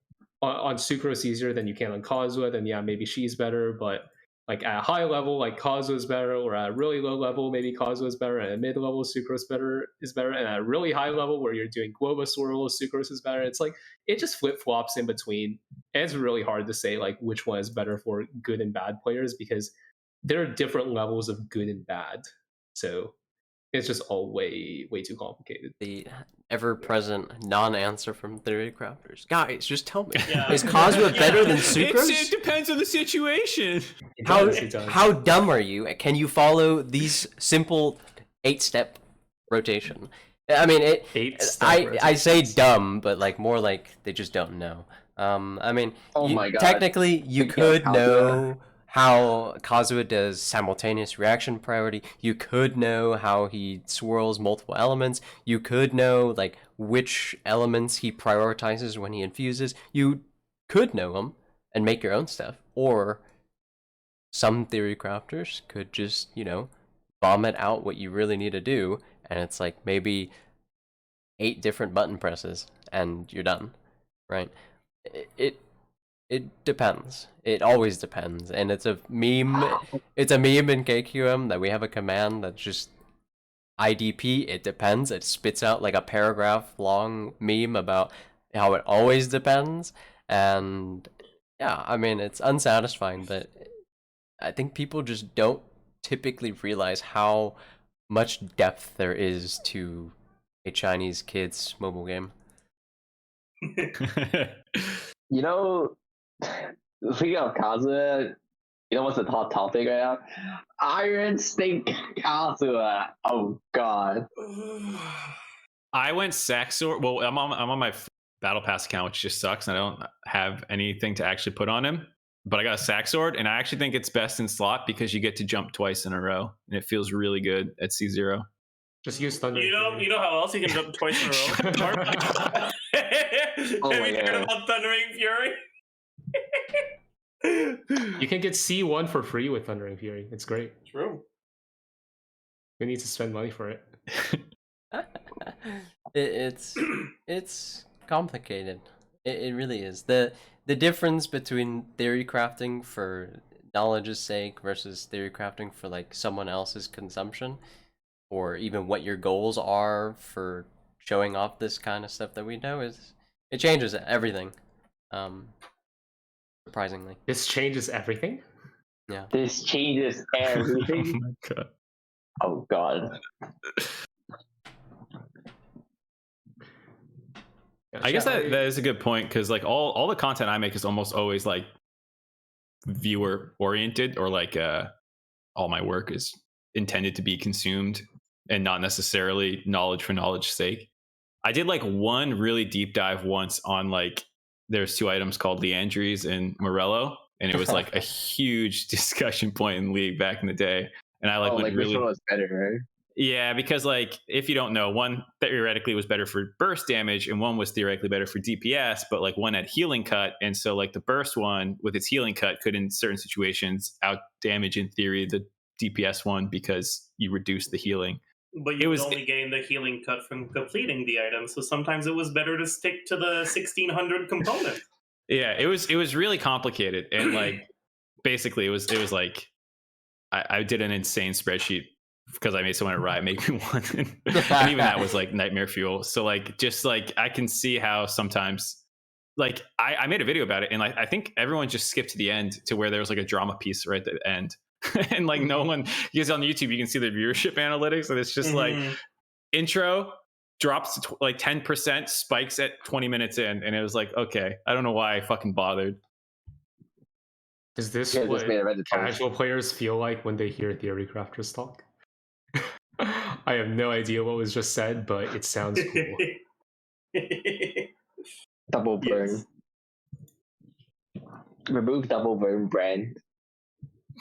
on Sucrose easier than you can on Kazuha, then yeah, maybe she's better, but like at a high level, like Kazuha is better, or at a really low level, maybe Kazuha is better, and at a mid level, Sucrose is better, and at a really high level where you're doing Globa Swirl, Sucrose is better. It's like it just flip flops in between, and it's really hard to say like which one is better for good and bad players because there are different levels of good and bad. So it's just all way too complicated. The ever-present non-answer from theory crafters. Guys, just tell me. Yeah. Is Kazuha better than Sucrose? It depends on the situation. How dumb are you? Can you follow these simple 8-step rotation? I mean, I say dumb, but like more like they just don't know. I mean, technically you could know how Kazuha does simultaneous reaction priority. You could know how he swirls multiple elements. You could know like which elements he prioritizes when he infuses. You could know them and make your own stuff. Or some theory crafters could just, you know, vomit out what you really need to do, and it's like maybe 8 different button presses and you're done, right? It depends. It always depends, and it's a meme. It's a meme in KQM that we have a command that's just IDP. It depends. It spits out like a paragraph long meme about how it always depends, and yeah, I mean it's unsatisfying, but I think people just don't typically realize how much depth there is to a Chinese kid's mobile game. You know, speaking of Kazuya, you know what's the hot topic right now? Iron Stink Kazuya. Oh god. I went Saxor. Well, I'm on my Battle Pass account, which just sucks, and I don't have anything to actually put on him. But I got a sack sword, and I actually think it's best in slot because you get to jump twice in a row, and it feels really good at C0. Just use Thunder. You know how else you can jump twice in a row? Oh Have my you heard God. about Thundering Fury? You can get C1 for free with Thundering Fury. It's great. True. We need to spend money for it. It's complicated. It really is. The difference between theory crafting for knowledge's sake versus theory crafting for like someone else's consumption, or even what your goals are for showing off this kind of stuff that we know, is it changes everything. Surprisingly. This changes everything. Yeah. This changes everything. my god. Oh god. I guess that is a good point because like all the content I make is almost always like viewer oriented, or like all my work is intended to be consumed and not necessarily knowledge for knowledge's sake. I did like one really deep dive once on like there's two items called Leandries and Morello, and it was like a huge discussion point in League back in the day. And I like Oh, went like really which one was better, right? yeah, because like if you don't know, one theoretically was better for burst damage and one was theoretically better for DPS, but like one had healing cut, and so like the burst one with its healing cut could in certain situations out damage in theory the DPS one because you reduce the healing. But you only gain the healing cut from completing the item, so sometimes it was better to stick to the 1600 component. Yeah, it was really complicated, and like basically it was like I did an insane spreadsheet because I made someone at Riot make me one, and even that was like nightmare fuel. So like just like I can see how sometimes like I made a video about it, and like I think everyone just skipped to the end to where there was like a drama piece right at the end. And like no one, because on YouTube you can see the viewership analytics, and it's just like intro drops to like 10%, spikes at 20 minutes in, and it was like, okay, I don't know why I fucking bothered. Is this Yeah, what just made a Reddit post. casual players feel like when they hear theory crafters talk? I have no idea what was just said, but it sounds cool. Double burn. Yes. Remove double burn brand.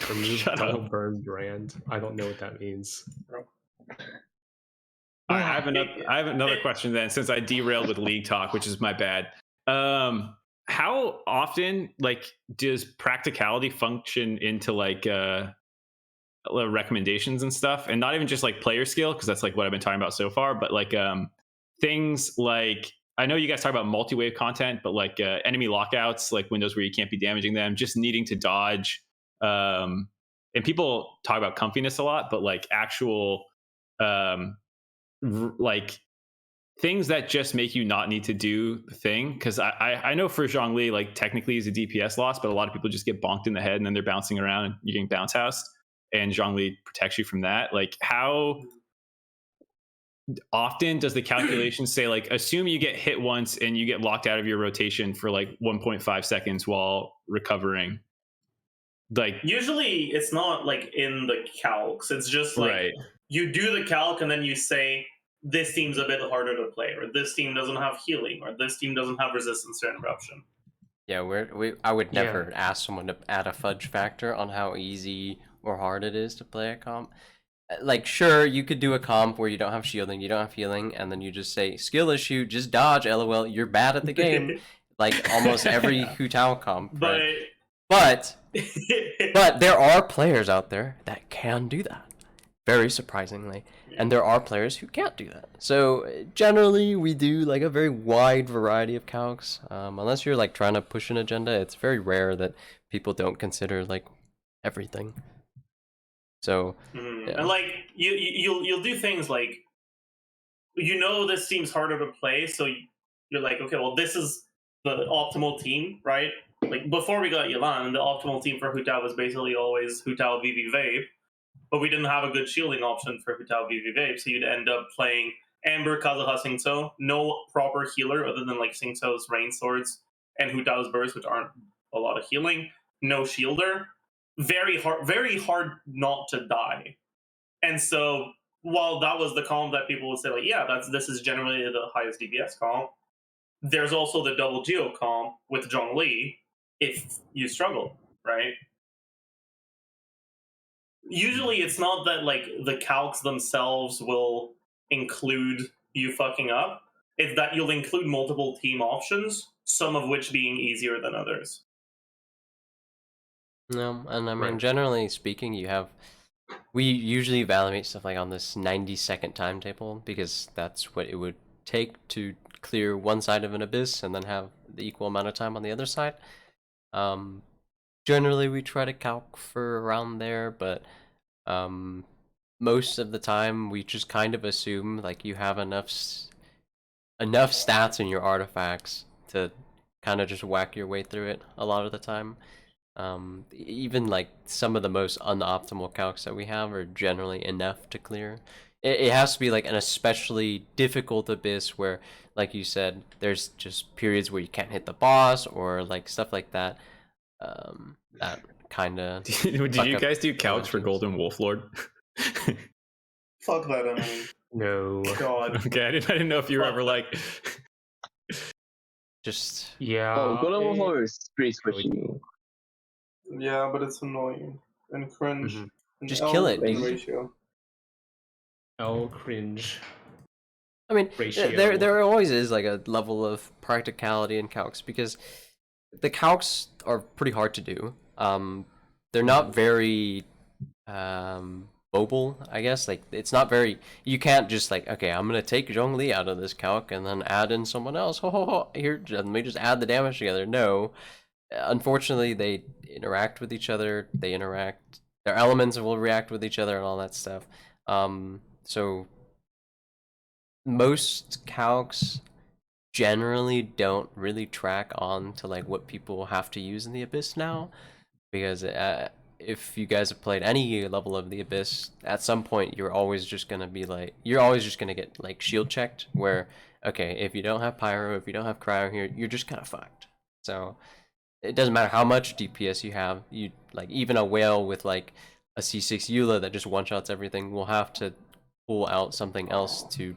Remove Shut double up. burn brand. I don't know what that means. I have another question then, since I derailed with League talk, which is my bad. How often like does practicality function into like recommendations and stuff, and not even just like player skill, because that's like what I've been talking about so far, but like things like I know you guys talk about multi-wave content, but like enemy lockouts, like windows where you can't be damaging them, just needing to dodge, and people talk about comfiness a lot, but like actual like things that just make you not need to do the thing. Because I know for Zhongli, like technically he's a DPS loss, but a lot of people just get bonked in the head and then they're bouncing around and you're getting bounce housed, and Zhongli protects you from that. Like how often does the calculation say like assume you get hit once and you get locked out of your rotation for like 1.5 seconds while recovering? Like usually it's not like in the calcs, it's just like right. You do the calc and then you say this team's a bit harder to play, or this team doesn't have healing, or this team doesn't have resistance to interruption. Yeah, I would never ask someone to add a fudge factor on how easy or hard it is to play a comp. Like, sure, you could do a comp where you don't have shielding, you don't have healing, and then you just say, skill issue, just dodge, lol, you're bad at the game. Like, almost every Hu Tao comp. Right? But there are players out there that can do that, very surprisingly. And there are players who can't do that. So generally, we do like a very wide variety of calcs. Unless you're like trying to push an agenda, it's very rare that people don't consider like everything. So yeah. And like you'll do things like this team's harder to play, so you're like, okay, well this is the optimal team, right? Like before we got Yelan, the optimal team for Hu Tao was basically always Hu Tao VV Vape. But we didn't have a good shielding option for Hu Tao VV Vape, so you'd end up playing Amber, Kazuha, Singso. No proper healer other than like Singso's rain swords and Hu Dao's burst, which aren't a lot of healing. No shielder. Very hard not to die. And so while that was the column that people would say like, yeah, this is generally the highest DPS column, there's also the double geo column with Zhongli if you struggle, right? Usually it's not that like the calcs themselves will include you fucking up. It's that you'll include multiple team options, some of which being easier than others. No, and I mean, Right. generally speaking, we usually evaluate stuff like on this 90-second timetable because that's what it would take to clear one side of an abyss and then have the equal amount of time on the other side. Generally, we try to calc for around there, but most of the time we just kind of assume like you have enough stats in your artifacts to kind of just whack your way through it a lot of the time. Even like some of the most unoptimal calcs that we have are generally enough to clear. It has to be like an especially difficult abyss where, like you said, there's just periods where you can't hit the boss or like stuff like that. That kind of. Did you guys do calcs for Golden Wolf Lord? Fuck that enemy. No. God. Okay, I didn't know if you were ever like. Just Yeah. Oh, Golden Wolf it- Lord is pretty squishy. Yeah, but it's annoying and cringe. Mhm. And Just kill it, and dude. ratio. Oh, cringe. I mean, Ratio. there always is like a level of practicality in calcs because the calcs are pretty hard to do. They're not very mobile, I guess. Like it's not very. You can't just like, okay, I'm gonna take Zhongli out of this calc and then add in someone else. Ho ho ho! Here, let me just add the damage together. No, unfortunately, they interact with each other. Their elements will react with each other and all that stuff. So most calcs generally don't really track on to like what people have to use in the abyss now, because if you guys have played any level of the abyss, at some point you're always just gonna get like shield checked. Where okay, if you don't have pyro, if you don't have cryo here, you're just kind of fucked. So it doesn't matter how much DPS you have. You like even a whale with like a C6 Eula that just one shots everything will have to pull out something else to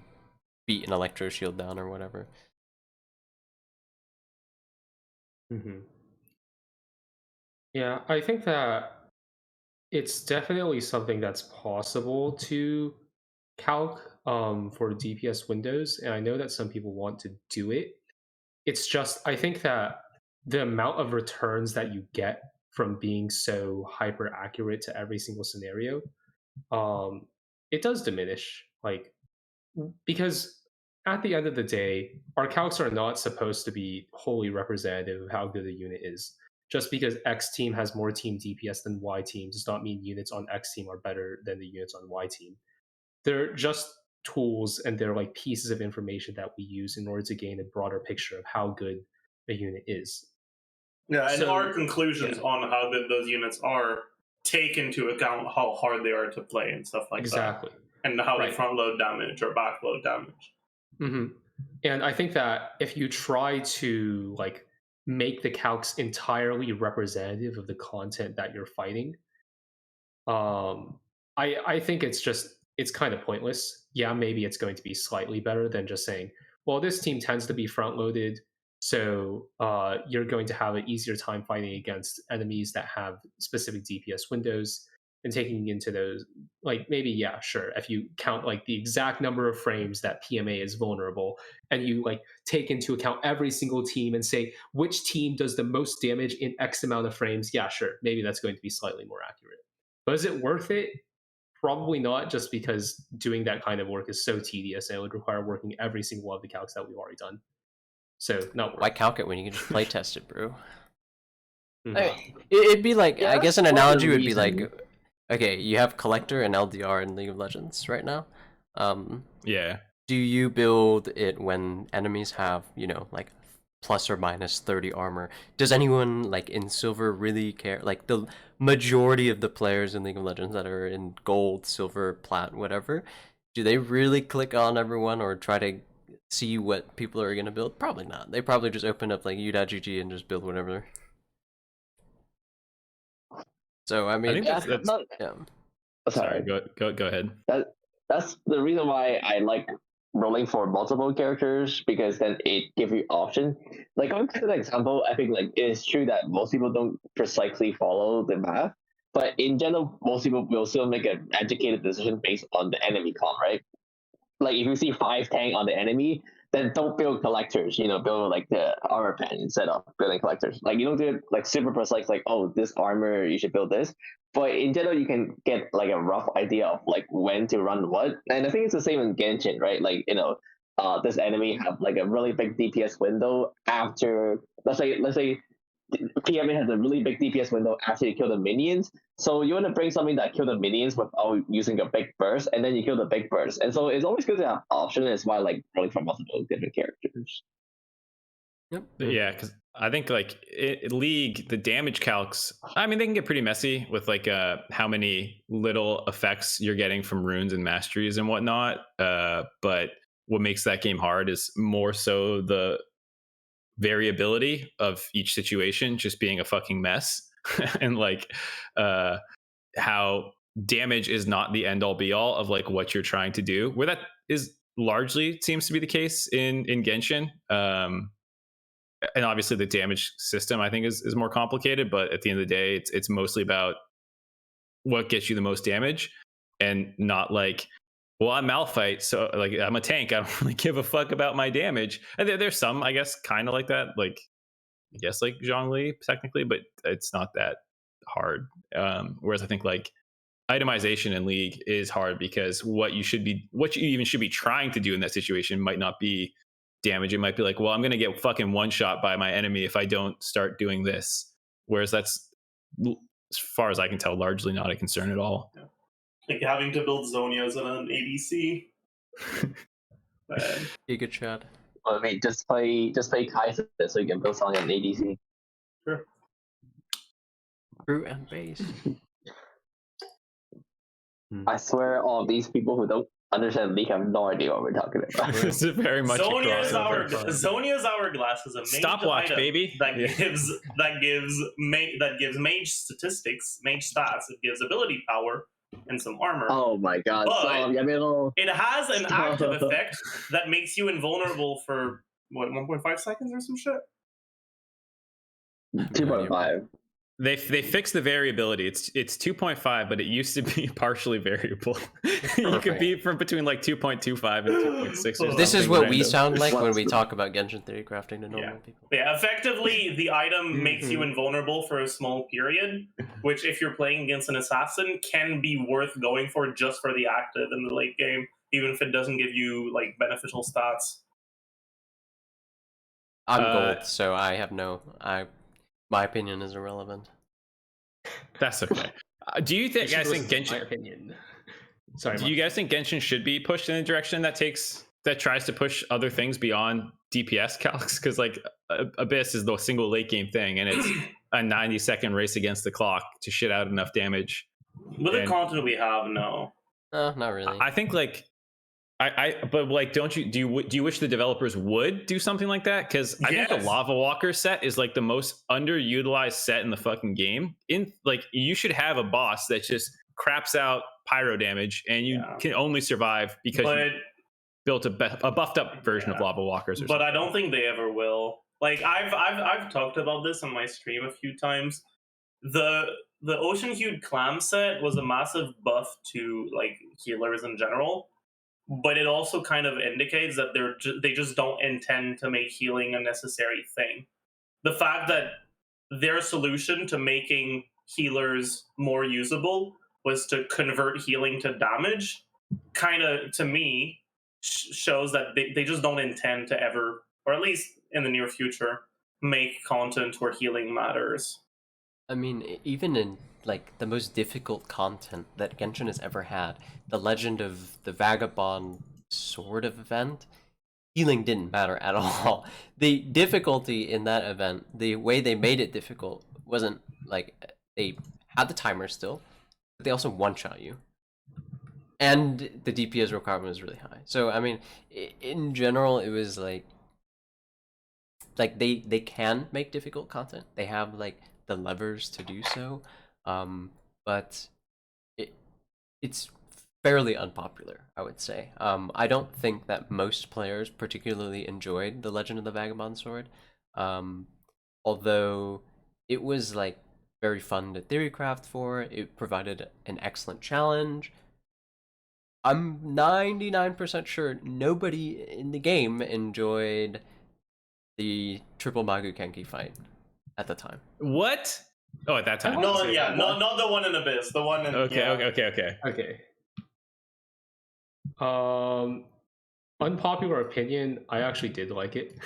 beat an electro shield down or whatever. Mm-hmm. Yeah, I think that it's definitely something that's possible to calc for DPS windows, and I know that some people want to do it. It's just I think that the amount of returns that you get from being so hyper accurate to every single scenario, it does diminish. Like because at the end of the day, our calcs are not supposed to be wholly representative of how good a unit is. Just because X team has more team DPS than Y team does not mean units on X team are better than the units on Y team. They're just tools and they're like pieces of information that we use in order to gain a broader picture of how good a unit is. Yeah, and So- our conclusions yeah. on how good those units are take into account how hard they are to play and stuff like Exactly. that. And how Right. they front load damage or back load damage. Mm-hmm. And I think that if you try to like make the calcs entirely representative of the content that you're fighting, I think it's kind of pointless. Yeah, maybe it's going to be slightly better than just saying, well, this team tends to be front loaded, so you're going to have an easier time fighting against enemies that have specific DPS windows. And taking into those, like maybe yeah, sure. If you count like the exact number of frames that PMA is vulnerable, and you like take into account every single team and say which team does the most damage in X amount of frames, yeah, sure, maybe that's going to be slightly more accurate. But is it worth it? Probably not, just because doing that kind of work is so tedious and it would require working every single one of the calcs that we've already done. So not worth Why it. calc it when you can just play test it, bro? Mhm. I mean, it'd be like, Yeah, I guess an that's one of the analogy would be like, reasons. okay, you have Collector and LDR in League of Legends right now. Yeah. Do you build it when enemies have, like plus or minus 30 armor? Does anyone like in silver really care? Like the majority of the players in League of Legends that are in gold, silver, plat, whatever, do they really click on everyone or try to see what people are gonna build? Probably not. They probably just open up like u.gg and just build whatever. So I mean, think Yeah, that's yeah. sorry. Go ahead. That's the reason why I like rolling for multiple characters, because then it gives you option. Like going back to the example, I think like it is true that most people don't precisely follow the math, but in general, most people will still make an educated decision based on the enemy comp, right? Like if you see 5 tank on the enemy, then don't build collectors. Build like the armor pen instead of building collectors. Like you don't do it like super precise. Like, oh, this armor you should build this. But in general, you can get like a rough idea of like when to run what. And I think it's the same in Genshin, right? Like this enemy have like a really big DPS window after let's say PMA has a really big DPS window after you kill the minions. So you want to bring something that kill the minions without using a big burst, and then you kill the big burst. And so it's always good to have option. That's why I like rolling from multiple different characters. Yep. Yeah, because I think like League, the damage calcs, I mean, they can get pretty messy with like how many little effects you're getting from runes and masteries and whatnot. But what makes that game hard is more so the variability of each situation just being a fucking mess. And like how damage is not the end all be all of like what you're trying to do, where that is largely seems to be the case in Genshin. And obviously the damage system I think is more complicated, but at the end of the day it's mostly about what gets you the most damage, and not like, well, I'm Malphite, so like I'm a tank, I don't really give a fuck about my damage. And there's some, I guess, kind of like that, like I guess like Zhongli technically, but it's not that hard. Whereas I think like itemization in League is hard, because what you even should be trying to do in that situation might not be damage. It might be like, well, I'm going to get fucking one shot by my enemy if I don't start doing this. Whereas that's, as far as I can tell, largely not a concern at all. Yeah. Like having to build Zonias in an ADC. Giga Chad. Well, I mean, just play Kaiser so you can build something on ADC. Sure. Brute and base. I swear, all these people who don't understand League have no idea what we're talking about. This is very much Zonia's Hourglass is a mage stopwatch, item baby. that gives mage statistics, mage stats. It gives ability power and some armor. Oh my god! But it has an active effect that makes you invulnerable for what, 1.5 seconds or some shit. 2.5. They fixed the variability. It's 2.5, but it used to be partially variable. You could be from between like 2.25 and 2.6. This is what we sound like when we talk about Genshin Theory crafting to normal people. Yeah, effectively, the item makes you invulnerable for a small period, which, if you're playing against an assassin, can be worth going for just for the active in the late game, even if it doesn't give you like beneficial stats. I'm gold, so I have my opinion is irrelevant. That's okay. Do you think guys think Genshin? My opinion. Sorry. Do you guys think Genshin should be pushed in a direction that tries to push other things beyond DPS calcs? Because like Abyss is the single late game thing, and it's a 90-second race against the clock to shit out enough damage. With the content we have, no. Not really. I think like but like, do you wish the developers would do something like that? Because I think the Lava Walker set is like the most underutilized set in the fucking game. In like, you should have a boss that just craps out pyro damage, and you can only survive because you built a buffed up version of Lava Walkers. But I don't think they ever will. Like I've talked about this on my stream a few times. The Ocean Hued Clam set was a massive buff to like healers in general. But it also kind of indicates that they just don't intend to make healing a necessary thing. The fact that their solution to making healers more usable was to convert healing to damage, kind of, to me, shows that they just don't intend to ever, or at least in the near future, make content where healing matters. I mean, even in like the most difficult content that Genshin has ever had, the Legend of the Vagabond sort of event, healing didn't matter at all. The difficulty in that event, the way they made it difficult, wasn't like they had the timer still, but they also one-shot you. and the DPS requirement was really high. So I mean, in general, it was like they can make difficult content. They have like the levers to do so, but it's fairly unpopular, I would say. I don't think that most players particularly enjoyed The Legend of the Vagabond Sword, although it was like very fun to theorycraft for. It provided an excellent challenge. I'm 99% sure nobody in the game enjoyed the triple Magu Kenki fight at the time. What? Oh, at that time. No, yeah, not the one in Abyss. The one in Okay. Unpopular opinion, I actually did like it.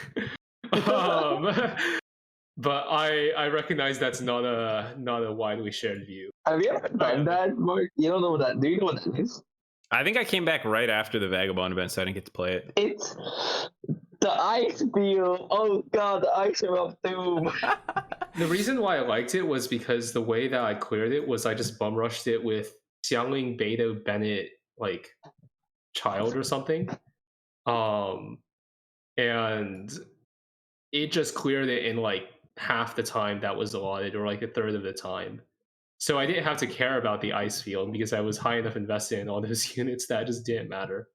But I recognize that's not a widely shared view. Have you ever done that, Mark? You don't know what that? Do you know what that is? I think I came back right after the Vagabond event, so I didn't get to play it. It's the ice field. Oh god, the ice field of doom. The reason why I liked it was because the way that I cleared it was I just bum rushed it with Xiangling Beta Bennett like child or something. And it just cleared it in like half the time that was allotted, or like a third of the time. So I didn't have to care about the ice field because I was high enough invested in all those units that it just didn't matter.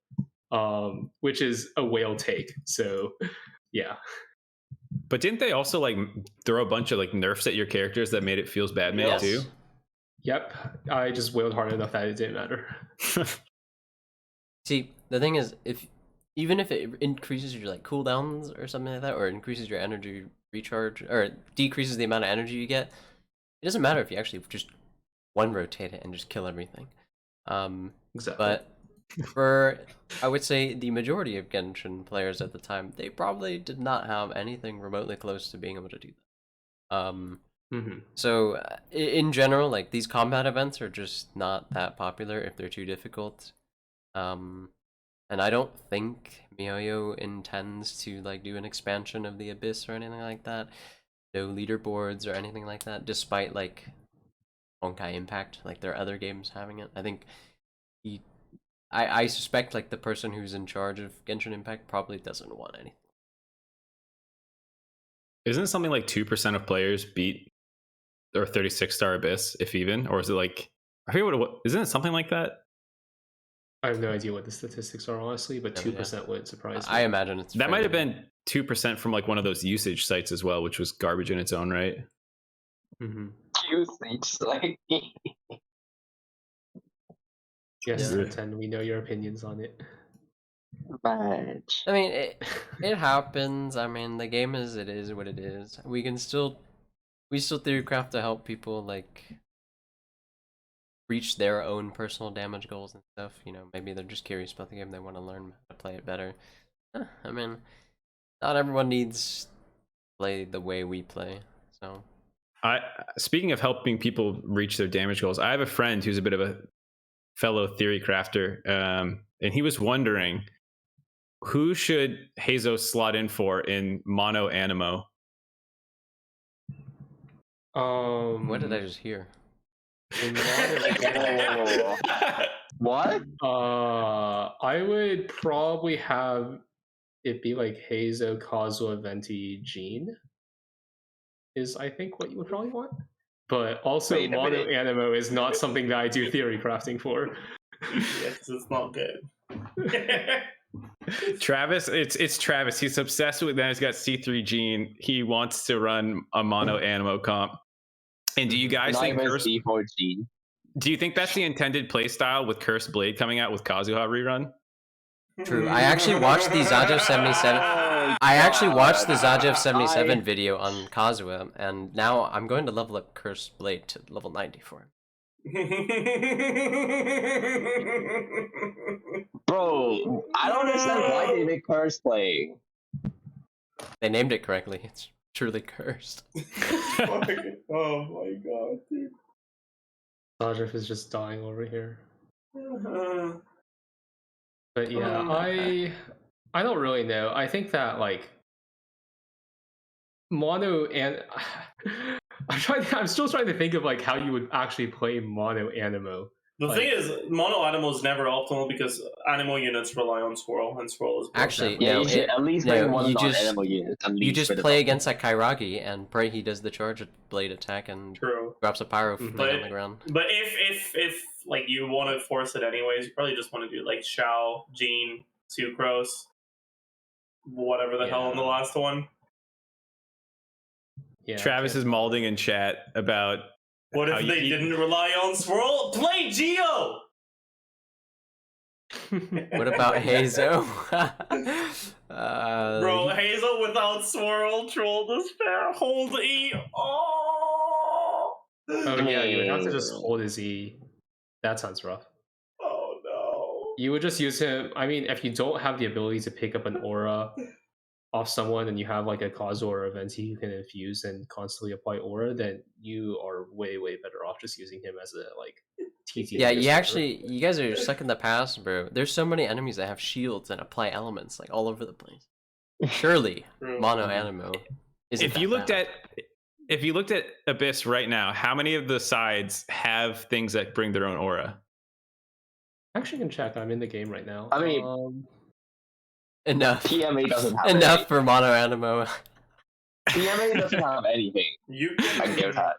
Which is a whale take. So yeah. But didn't they also like throw a bunch of like nerfs at your characters that made it feels bad made too? Yep. I just wailed hard enough that it didn't matter. See, the thing is, even if it increases your like cooldowns or something like that, or increases your energy recharge, or decreases the amount of energy you get, it doesn't matter if you actually just one rotate it and just kill everything. Exactly. But for, I would say, the majority of Genshin players at the time, they probably did not have anything remotely close to being able to do that. So in general, like, these combat events are just not that popular if they're too difficult. And I don't think MiHoYo intends to like do an expansion of the Abyss or anything like that. No leaderboards or anything like that, despite like Honkai Impact, like their other games having it. I think I suspect like the person who's in charge of Genshin Impact probably doesn't want anything. Isn't it something like 2% of players beat or 36-star Abyss, if even? Or is it like, I forget what isn't it something like that? I have no idea what the statistics are, honestly, but 2% wouldn't surprise me. I imagine it's that might have been 2% from like one of those usage sites as well, which was garbage in its own right. Usage, like. Yes, Tenten, we know your opinions on it. Match. I mean, it happens. I mean, the game is what it is. We still theorycraft to help people like reach their own personal damage goals and stuff. You know, maybe they're just curious about the game. They want to learn how to play it better. I mean, not everyone needs to play the way we play. So, speaking of helping people reach their damage goals, I have a friend who's a bit of a fellow theory crafter, and he was wondering who should Ayzel slot in for in mono ANEMO. What did I just hear? What? I would probably have it be like Ayzel, Kazuha, Venti, Jean. Is I think what you would probably want. But also mono ANEMO is not something that I do theory crafting for. Yes, it's not good. Travis, it's Travis. He's obsessed with that. He's got C3 Gene. He wants to run a mono ANEMO comp. And do you guys think C4 Gene? Do you think that's the intended playstyle with Cursed Blade coming out with Kazuha rerun? True. I actually watched the Zajef 77. I actually watched the Zajef 77 video on Kazuha, and now I'm going to level up Cursed Blade to level 90 for him. Bro, I don't understand why they make Cursed Blade. They named it correctly. It's truly cursed. Oh my god, dude. Zajef is just dying over here. But yeah, I don't really know. I think that like mono and I'm still trying to think of like how you would actually play mono ANEMO. The Like- thing is, mono ANEMO is never optimal because ANEMO units rely on swirl, and swirl is broken. Actually, Yeah, no, you should it- at least no, bring one you just- non-animal unit. At you least just for the play bubble. against a Kairagi and pray he does the charge blade attack and True. drops a pyro Mhm. thing on the ground. But if like you want to force it anyways, you probably just want to do like Shao, Jean, Sucrose, whatever the hell in the Yeah. last one. Yeah, Travis okay. is malding in chat about What how if you they eat- didn't rely on swirl? Play Geo. What about Hazo? Bro, Hazel without swirl, troll despair, hold E. Oh. Oh yeah, you would have to just hold his E. That sounds rough. Oh no. You would just use him. I mean, if you don't have the ability to pick up an aura off someone and you have like a Kazu or a Venti you can infuse and constantly apply aura, then you are way, way better off just using him as a like TT. Yeah, you disruptor. you guys are stuck in the past, bro. There's so many enemies that have shields and apply elements like all over the place. Surely, True. mono ANEMO isn't if that you looked bad. at Abyss right now, how many of the sides have things that bring their own aura? Actually, can check. I'm in the game right now. I mean, Enough. PMA doesn't have Enough for mono ANEMO. PMA doesn't have anything. You I give that.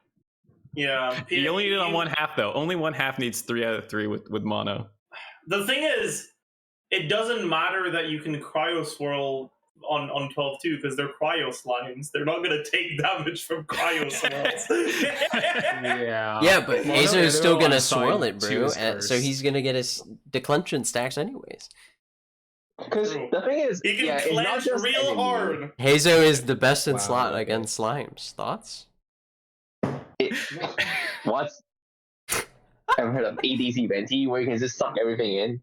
Yeah. You only need it on one half though. Only one half needs 3 out of 3 with mono. The thing is, it doesn't matter that you can cryo swirl on 12 too, because they're cryo slimes. They're not gonna take damage from cryo swirls. Yeah. Yeah, but Mono Hazo is still ANEMO gonna on side swirl it, 2 bro. is And so first. he's gonna get his declension stacks anyways. Because True. the thing is, He can yeah, it's not clench just real enemy. hard. Hazo is the best in Wow. slot against slimes. Thoughts? What? I've heard of ADC Venti where you can just suck everything in.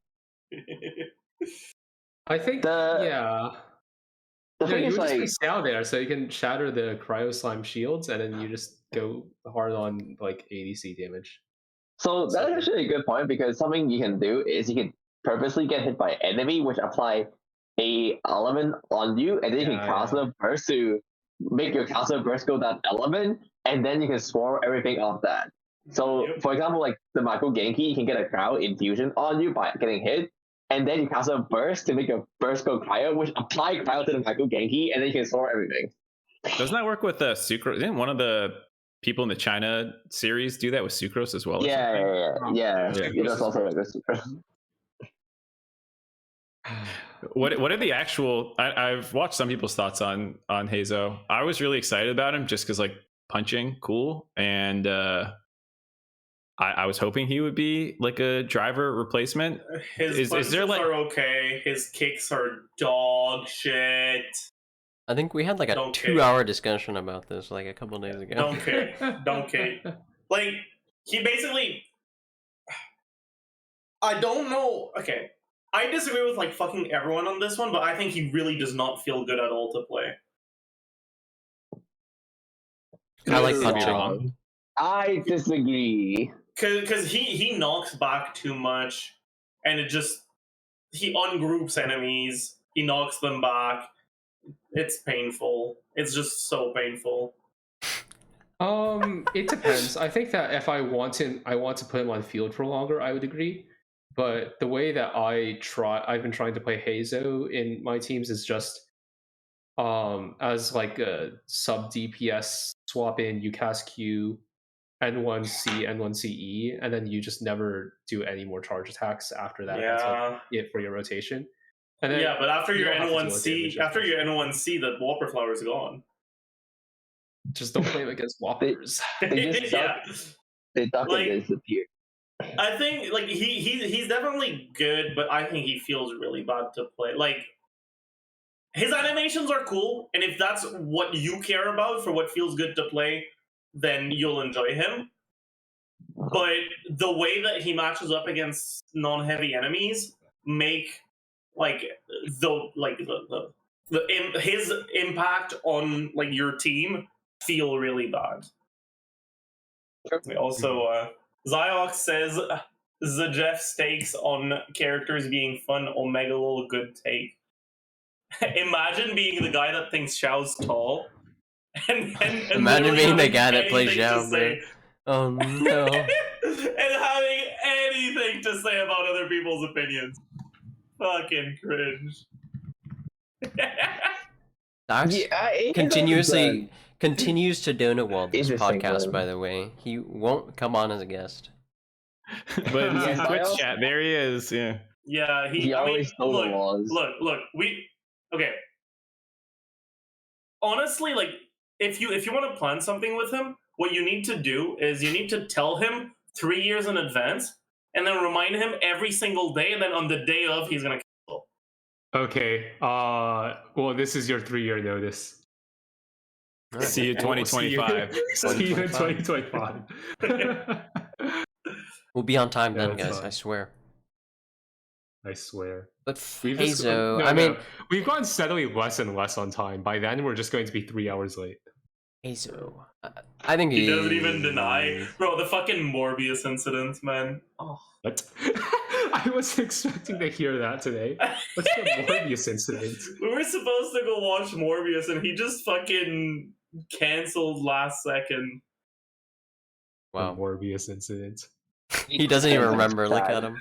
I think. The- Yeah. The No, thing you is, would just like, be down there, so you can shatter the cryo slime shields, and then you just go hard on like ADC damage. so that's actually a good point because something you can do is you can purposely get hit by enemy, which apply a element on you, and then you can Yeah, cast a burst to make your caster burst go that element, and then you can swarm everything off that. So, Yep. for example, like the Mako Genki, you can get a cryo infusion on you by getting hit, and then you cast a burst to make your burst go cryo, which apply cryo to the Mako Genki, and then you can swarm everything. Doesn't that work with Sucrose? Didn't one of the people in the China series do that with Sucrose as well? or Yeah, something? yeah. Yeah. That's also like this. What are the actual? I've watched some people's thoughts on Hazo. I was really excited about him just because like punching, cool, and I was hoping he would be like a driver replacement. His Is punches there, like- are okay. His kicks are dog shit. I think we had like a Don't care. 2-hour discussion about this like a couple days ago. Don't care. Don't care. Like, he basically... I don't know... Okay. I disagree with, like, fucking everyone on this one, but I think he really does not feel good at all to play. I like Could be punching. wrong. I disagree. Because he knocks back too much, and it just... He ungroups enemies. He knocks them back. It's painful. It's just so painful. It depends. I think that if I want to put him on field for longer, I would agree. But the way that I've been trying to play Hazo in my teams is just as like a sub DPS swap in, you cast Q, N1C, N1CE, and then you just never do any more charge attacks after that until Yeah. it for your rotation. And then Yeah, but after you your don't have to deal with N1C, damage, after of your N1C, the Whopper Flower is gone. just don't play him against Whoppers. They just Yeah. They duck Like- and disappear. I think like he's definitely good, but I think he feels really bad to play. Like his animations are cool, and if that's what you care about for what feels good to play, then you'll enjoy him. But the way that he matches up against non-heavy enemies make like his impact on like your team feel really bad. Also, Ziox says Zajef stakes on characters being fun. Omega lol, good take. Imagine being the guy that thinks Xiao's tall. And Imagine literally being the having guy that plays anything to Xiao, bro. say. Oh no. And having anything to say about other people's opinions. Fucking cringe. Dax Ayzel continues to donate well this Interesting podcast, one. by the way. He won't come on as a guest. But he's in Yeah, Twitch Zajef- chat. There he is. Yeah. Yeah, He I mean, always stole the walls. look. Okay. Honestly, like, if you want to plan something with him, what you need to do is you need to tell him 3 years in advance, and then remind him every single day, and then on the day of, he's gonna cancel. Okay. Well, this is your 3-year notice. Alright. See you We'll see you- 2025. See you in 2025. 2025. We'll be on time Yeah, then, that's guys. fine. I swear. I swear. But We've just- Hazo, no, I mean, no. We've gotten steadily less and less on time. By then, we're just going to be 3 hours late. Hazo. I think He doesn't even deny, bro. The fucking Morbius incident, man. Oh. What? I wasn't expecting to hear that today. What's the Morbius incident? We were supposed to go watch Morbius, and he just fucking canceled last second. Wow. The Morbius incident. He doesn't even remember. Look at him.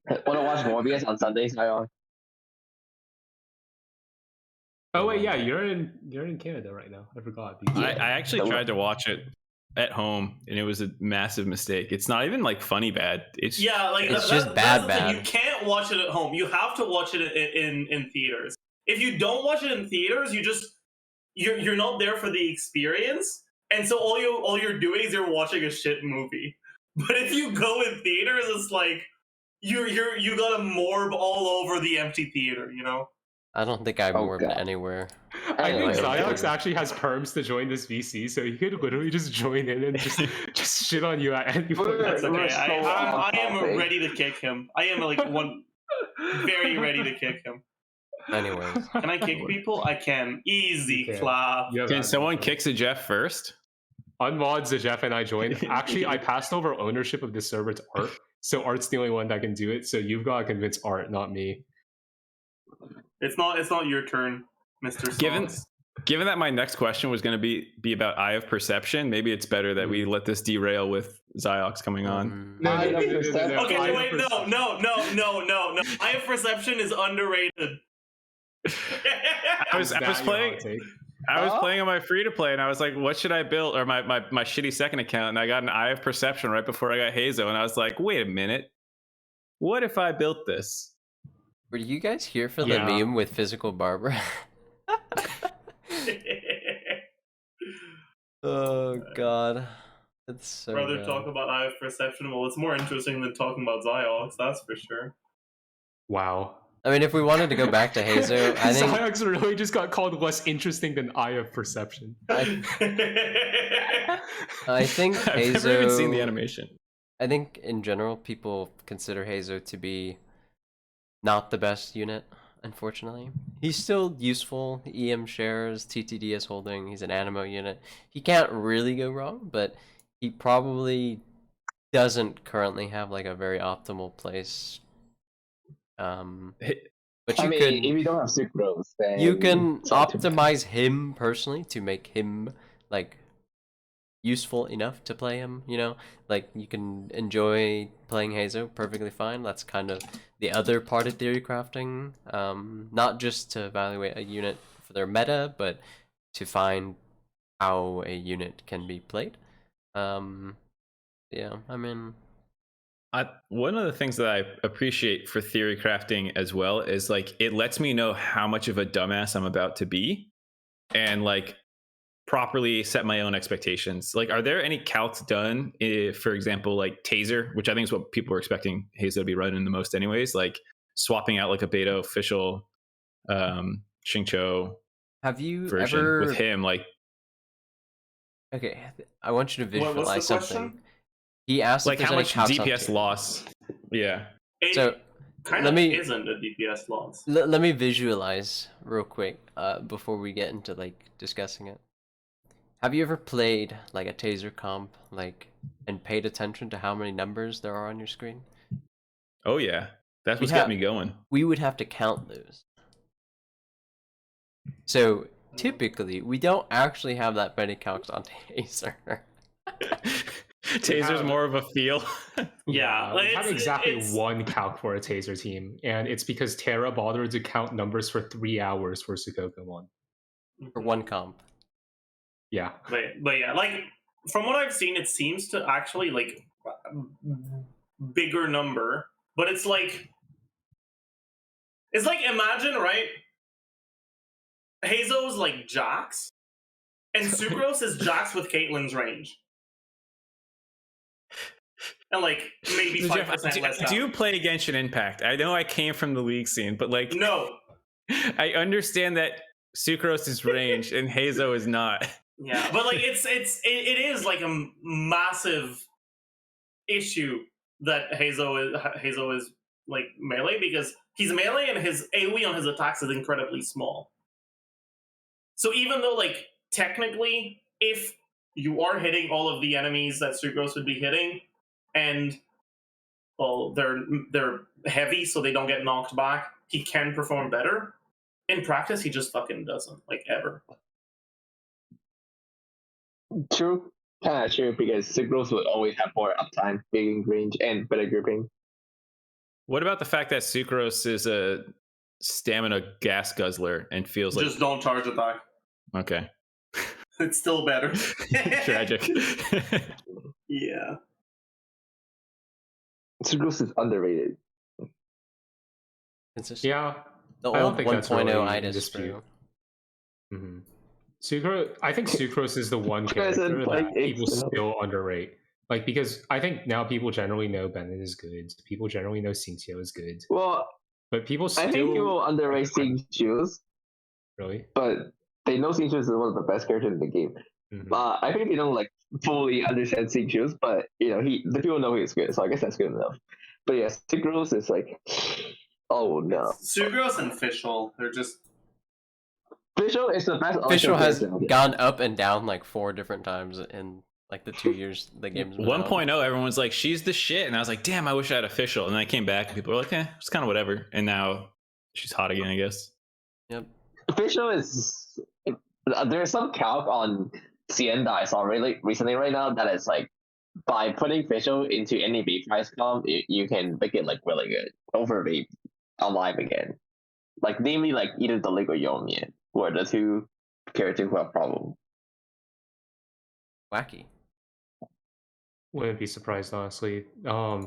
Want to watch Morbius on Sundays, Zion? Oh wait, yeah, you're in Canada right now. I forgot. I actually tried to watch it at home, and it was a massive mistake. It's not even like funny bad. It's Yeah, like It's that's just bad, the thing. bad. You can't watch it at home. You have to watch it in theaters. If you don't watch it in theaters, you're not there for the experience, and so all you're doing is you're watching a shit movie. But if you go in theaters, it's like you got a morb all over the empty theater. You know. I don't think I've Oh, morbed God. anywhere. I think Anyway, Ziox actually has perms to join this VC, so he could literally just join in and just shit on you at any point. That's okay. We're so I am off topic. ready to kick him. I am like very ready to kick him. Anyways. Can I kick people? I can. Easy You can. clap. You have Can that someone info. kick Zajef first? Unmod Zajef and I joined. Actually, I passed over ownership of this server to Art, so Art's the only one that can do it. So you've got to convince Art, not me. It's not your turn, Mr. Given that my next question was going to be about Eye of Perception, maybe it's better that we let this derail with Ziox coming on. No, I don't understand. Okay, Eye of wait, no. Eye of Perception is underrated. I was Is that your playing. hot take? I was Huh? playing on my free to play, and I was like, "What should I build?" Or my shitty second account, and I got an Eye of Perception right before I got Hazo, and I was like, "Wait a minute, what if I built this?" Were you guys here for the Yeah. meme with Physical Barbara? Oh god. It's so Rather bad. talk about Eye of Perception. Well, it's more interesting than talking about Ziox, that's for sure. Wow. I mean, if we wanted to go back to Hazo, I think Ziox really just got called less interesting than Eye of Perception. I think I've never even seen the Hazo. animation. I think in general, people consider Hazo to be not the best unit. Unfortunately, he's still useful. EM shares, TTDS holding. He's an ANEMO unit. He can't really go wrong, but he probably doesn't currently have like a very optimal place. But you I mean, can if you don't have sucrose, then you can it's not too bad. optimize him personally to make him like useful enough to play him, you know? Like you can enjoy playing Hazo perfectly fine. That's kind of the other part of theory crafting. Not just to evaluate a unit for their meta, but to find how a unit can be played. Yeah, I mean One of the things that I appreciate for theory crafting as well is like it lets me know how much of a dumbass I'm about to be, and like properly set my own expectations. Like, are there any calcs done if, for example, like Taser, which I think is what people were expecting Hazo to be running the most anyways, like swapping out like a beta official Xingqiu have you version ever with him? Like, Okay, I want you to What- what's the visualize something. question? He asked like if how there's much any calcs on DPS Taser. loss? Yeah. It So kind let of me- isn't a DPS loss. let me visualize real quick before we get into like discussing it. Have you ever played like a Taser comp like and paid attention to how many numbers there are on your screen? Oh yeah. That's what's We have- got me going. We would have to count those. So typically we don't actually have that many calcs on Taser. Taser's have- more of a feel. Yeah, we have it's- exactly it's- one calc for a Taser team, and it's because Terra bothered to count numbers for 3 hours for Sukokomon. For one comp. Yeah. But yeah, like from what I've seen, it seems to actually like bigger number, but it's like imagine, right? Hazo's like Jax, and Sucrose is Jax with Caitlyn's range, and like maybe 5% less. Do you play Genshin Impact? I know I came from the league scene, but like, No. I understand that Sucrose is ranged and Hazo is not. Yeah, but like it is like a massive issue that Hazo is like melee, because he's melee and his AoE on his attacks is incredibly small. So even though like technically, if you are hitting all of the enemies that Sucrose would be hitting, and well they're heavy so they don't get knocked back, he can perform better. In practice, he just fucking doesn't, like, ever. True, kind of true, because Sucrose would always have more uptime, big range, and better gripping. What about the fact that Sucrose is a stamina gas guzzler and feels like Just don't charge attack. okay, It's still better. tragic. Yeah. Sucrose is underrated. Consistent. Yeah. The I don't old think that's 1.0 really in itis dispute. brew. Mm-hmm. Sucrose, I think Sucrose is the one Guys, character like, that people it's- still underrate. Like, because I think now people generally know Bennett is good. People generally know Xingqiu is good. Well, But people still... I think people underrate Xingqiu, Really? but they know Xingqiu is one of the best characters in the game. Mhm. I think they don't like fully understand Xingqiu, but you know, the people know he's good, so I guess that's good enough. But yeah, Sucrose is like, oh no. Sucrose and Fischl, they're just... Fischl is the best. Fischl has character out there. gone up and down like 4 different times in like the 2 years the game's been out. 1.0, everyone's like, she's the shit. And I was like, damn, I wish I had Official. And then I came back and people were like, it's kind of whatever. And now she's hot again, I guess. Yep. Fischl is. There's some calc on CN that I saw really recently right now that is like, by putting Fischl into any B price comp, you can make it like really good over be alive again. Like namely, like either the League or Yomian were the two characters who have problem. Wacky. Wouldn't be surprised, honestly.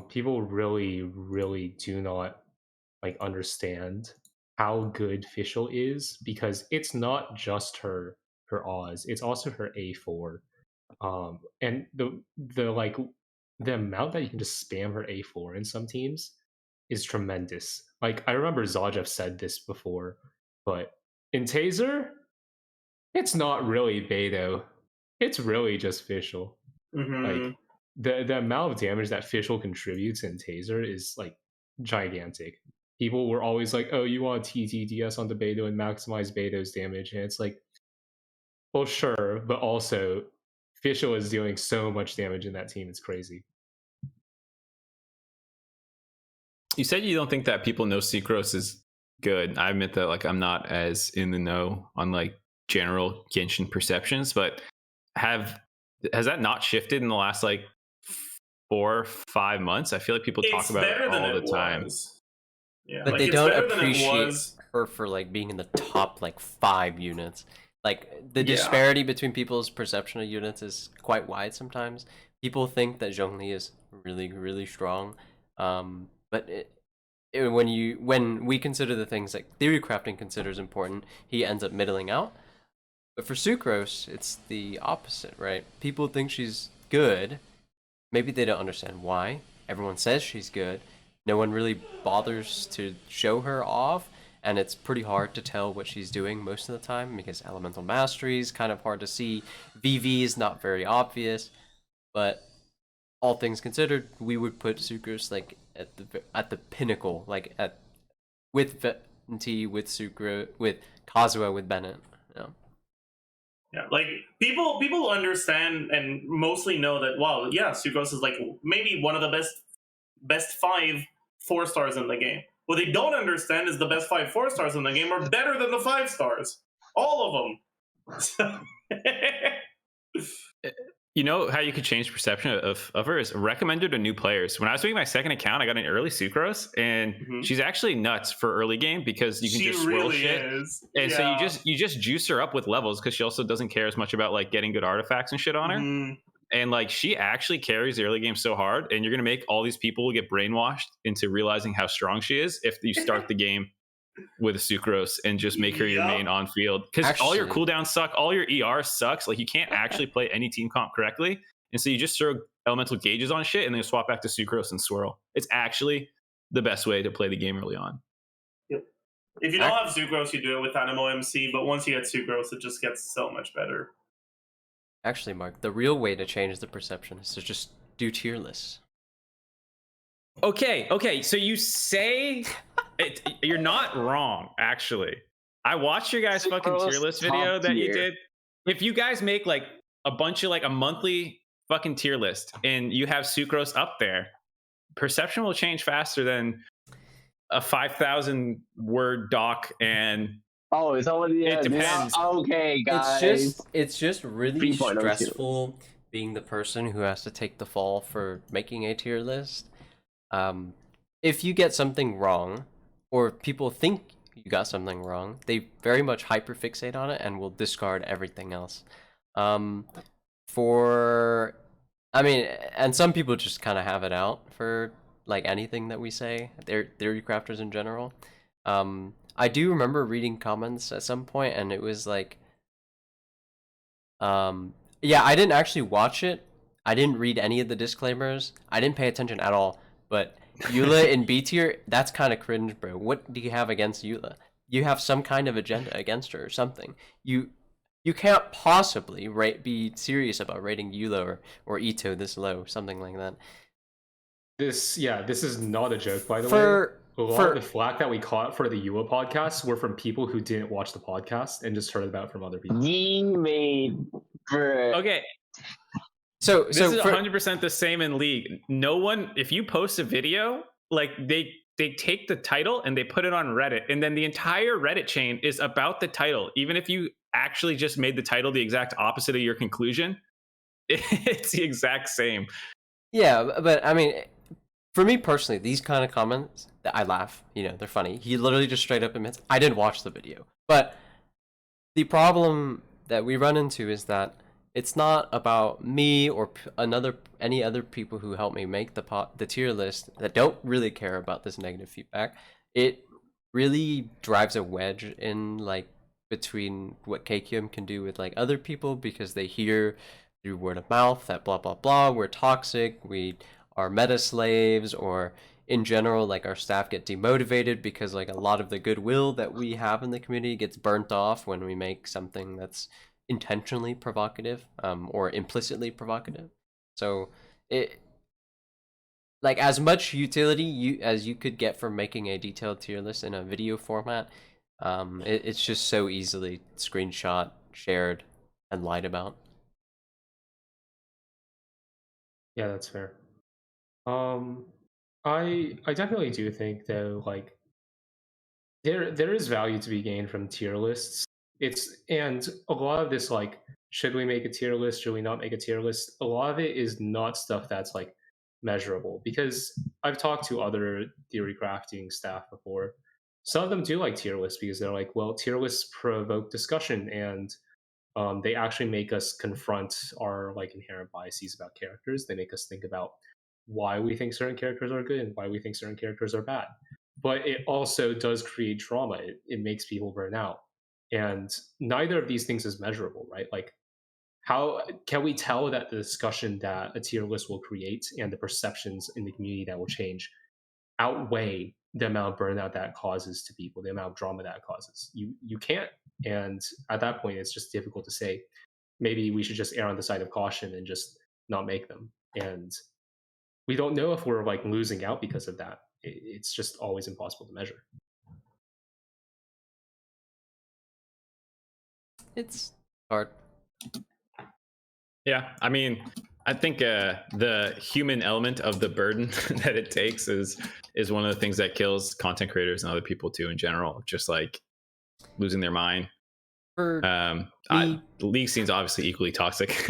People really do not like understand how good Fischl is, because it's not just her Oz, it's also her A4. And the like the amount that you can just spam her A4 in some teams is tremendous. Like, I remember Zajef said this before, but in Taser, it's not really Beidou. It's really just Fischl. Mhm. Like, the amount of damage that Fischl contributes in Taser is like gigantic. People were always like, oh, you want TTDS onto Beidou and maximize Beidou's damage, and it's like, well, sure, but also Fischl is dealing so much damage in that team, it's crazy. You said you don't think that people know Sucrose is good. I admit that, like, I'm not as in the know on like general Genshin perceptions, but has that not shifted in the last like 4 or 5 months? I feel like people talk It's about it better than all it the time. was. Yeah, But like, they it's don't better than it appreciate was. her for like being in the top like 5 units. Like the Yeah. disparity between people's perception of units is quite wide sometimes. People think that Zhongli is really strong, but when we consider the things like theory crafting considers important, he ends up middling out. But for Sucrose, it's the opposite, right? People think she's good. Maybe they don't understand why. Everyone says she's good. No one really bothers to show her off, and it's pretty hard to tell what she's doing most of the time because elemental mastery is kind of hard to see. VV is not very obvious, but all things considered, we would put Sucrose like at the pinnacle, like with Venti, with Sucrose, with Kazuha, with Bennett. Yeah. Yeah, like people understand and mostly know that. Wow, yeah, Sucrose is like maybe one of the best 5 4-stars in the game. What they don't understand is the best 5 4-stars in the game are better than the 5 stars. All of them. You know how you could change perception of her is recommend her to new players. When I was doing my second account, I got an early Sucrose, and she's actually nuts for early game because you can She just swirl really shit. is. And so Yeah. you just juice her up with levels because she also doesn't care as much about like getting good artifacts and shit on her. Mhm. And like she actually carries the early game so hard, and you're gonna make all these people get brainwashed into realizing how strong she is if you start the game with a Sucrose and just make her your Yep. main on field. Because all your Actually- cooldowns suck, all your ER sucks. Like you can't actually play any team comp correctly. And so you just throw elemental gauges on shit and then you swap back to Sucrose and swirl. It's actually the best way to play the game early on. If you don't have Sucrose, you do it with ANEMO MC, but once you get Sucrose, it just gets so much better. Actually, Mark, the real way to change the perception is to just do tier lists. Okay. So you say you're not wrong, actually. I watched your guys' fucking Sucrose tier list video top that you tier. did. If you guys make like a bunch of like a monthly fucking tier list and you have Sucrose up there, perception will change faster than a 5,000 word doc. And Oh, it's already It depends. Okay, guys. It's just really 3.0 tier list. stressful being the person who has to take the fall for making a tier list. If you get something wrong, or people think you got something wrong, they very much hyperfixate on it and will discard everything else. And some people just kind of have it out for like anything that we say. They're theory crafters in general. I do remember reading comments at some point, and it was like, yeah, I didn't actually watch it. I didn't read any of the disclaimers. I didn't pay attention at all. But Eula in B tier, that's kind of cringe, bro. What do you have against Eula? You have some kind of agenda against her or something. You can't possibly be serious about rating Eula or Ito this low, something like that. This is not a joke, by the way. For A lot of the flack that we caught for the Yua podcasts were from people who didn't watch the podcast and just heard about it from other people. Ye made for okay, so this is for, 100% the same in League. No one, if you post a video, like they take the title and they put it on Reddit, and then the entire Reddit chain is about the title. Even if you actually just made the title the exact opposite of your conclusion, it's the exact same. yeah, but I mean, for me personally, these kind of comments, that I laugh, they're funny. He literally just straight up admits, I didn't watch the video. But the problem that we run into is that it's not about me or any other people who help me make the tier list that don't really care about this negative feedback. It really drives a wedge in like between what KQM can do with like other people, because they hear through word of mouth that blah blah blah, we're toxic, we are meta slaves, or in general like our staff get demotivated because like a lot of the goodwill that we have in the community gets burnt off when we make something that's intentionally provocative or implicitly provocative. So it, like, as much utility as you could get from making a detailed tier list in a video format, it's just so easily screenshot, shared, and lied about. Yeah, that's fair. I definitely do think though, like there is value to be gained from tier lists. And a lot of this, like, should we make a tier list? Should we not make a tier list? A lot of it is not stuff that's like measurable, because I've talked to other theory crafting staff before. Some of them do like tier lists because they're like, well, tier lists provoke discussion, and they actually make us confront our like inherent biases about characters. They make us think about why we think certain characters are good and why we think certain characters are bad. But it also does create drama. It makes people burn out. And neither of these things is measurable, right? Like, how can we tell that the discussion that a tier list will create and the perceptions in the community that will change outweigh the amount of burnout that causes to people, the amount of drama that causes? You can't. And at that point, it's just difficult to say, maybe we should just err on the side of caution and just not make them. And we don't know if we're like losing out because of that. It's just always impossible to measure. It's hard. Yeah, I mean, I think the human element of the burden that it takes is one of the things that kills content creators and other people too in general. Just like losing their mind. For The league scene's obviously equally toxic.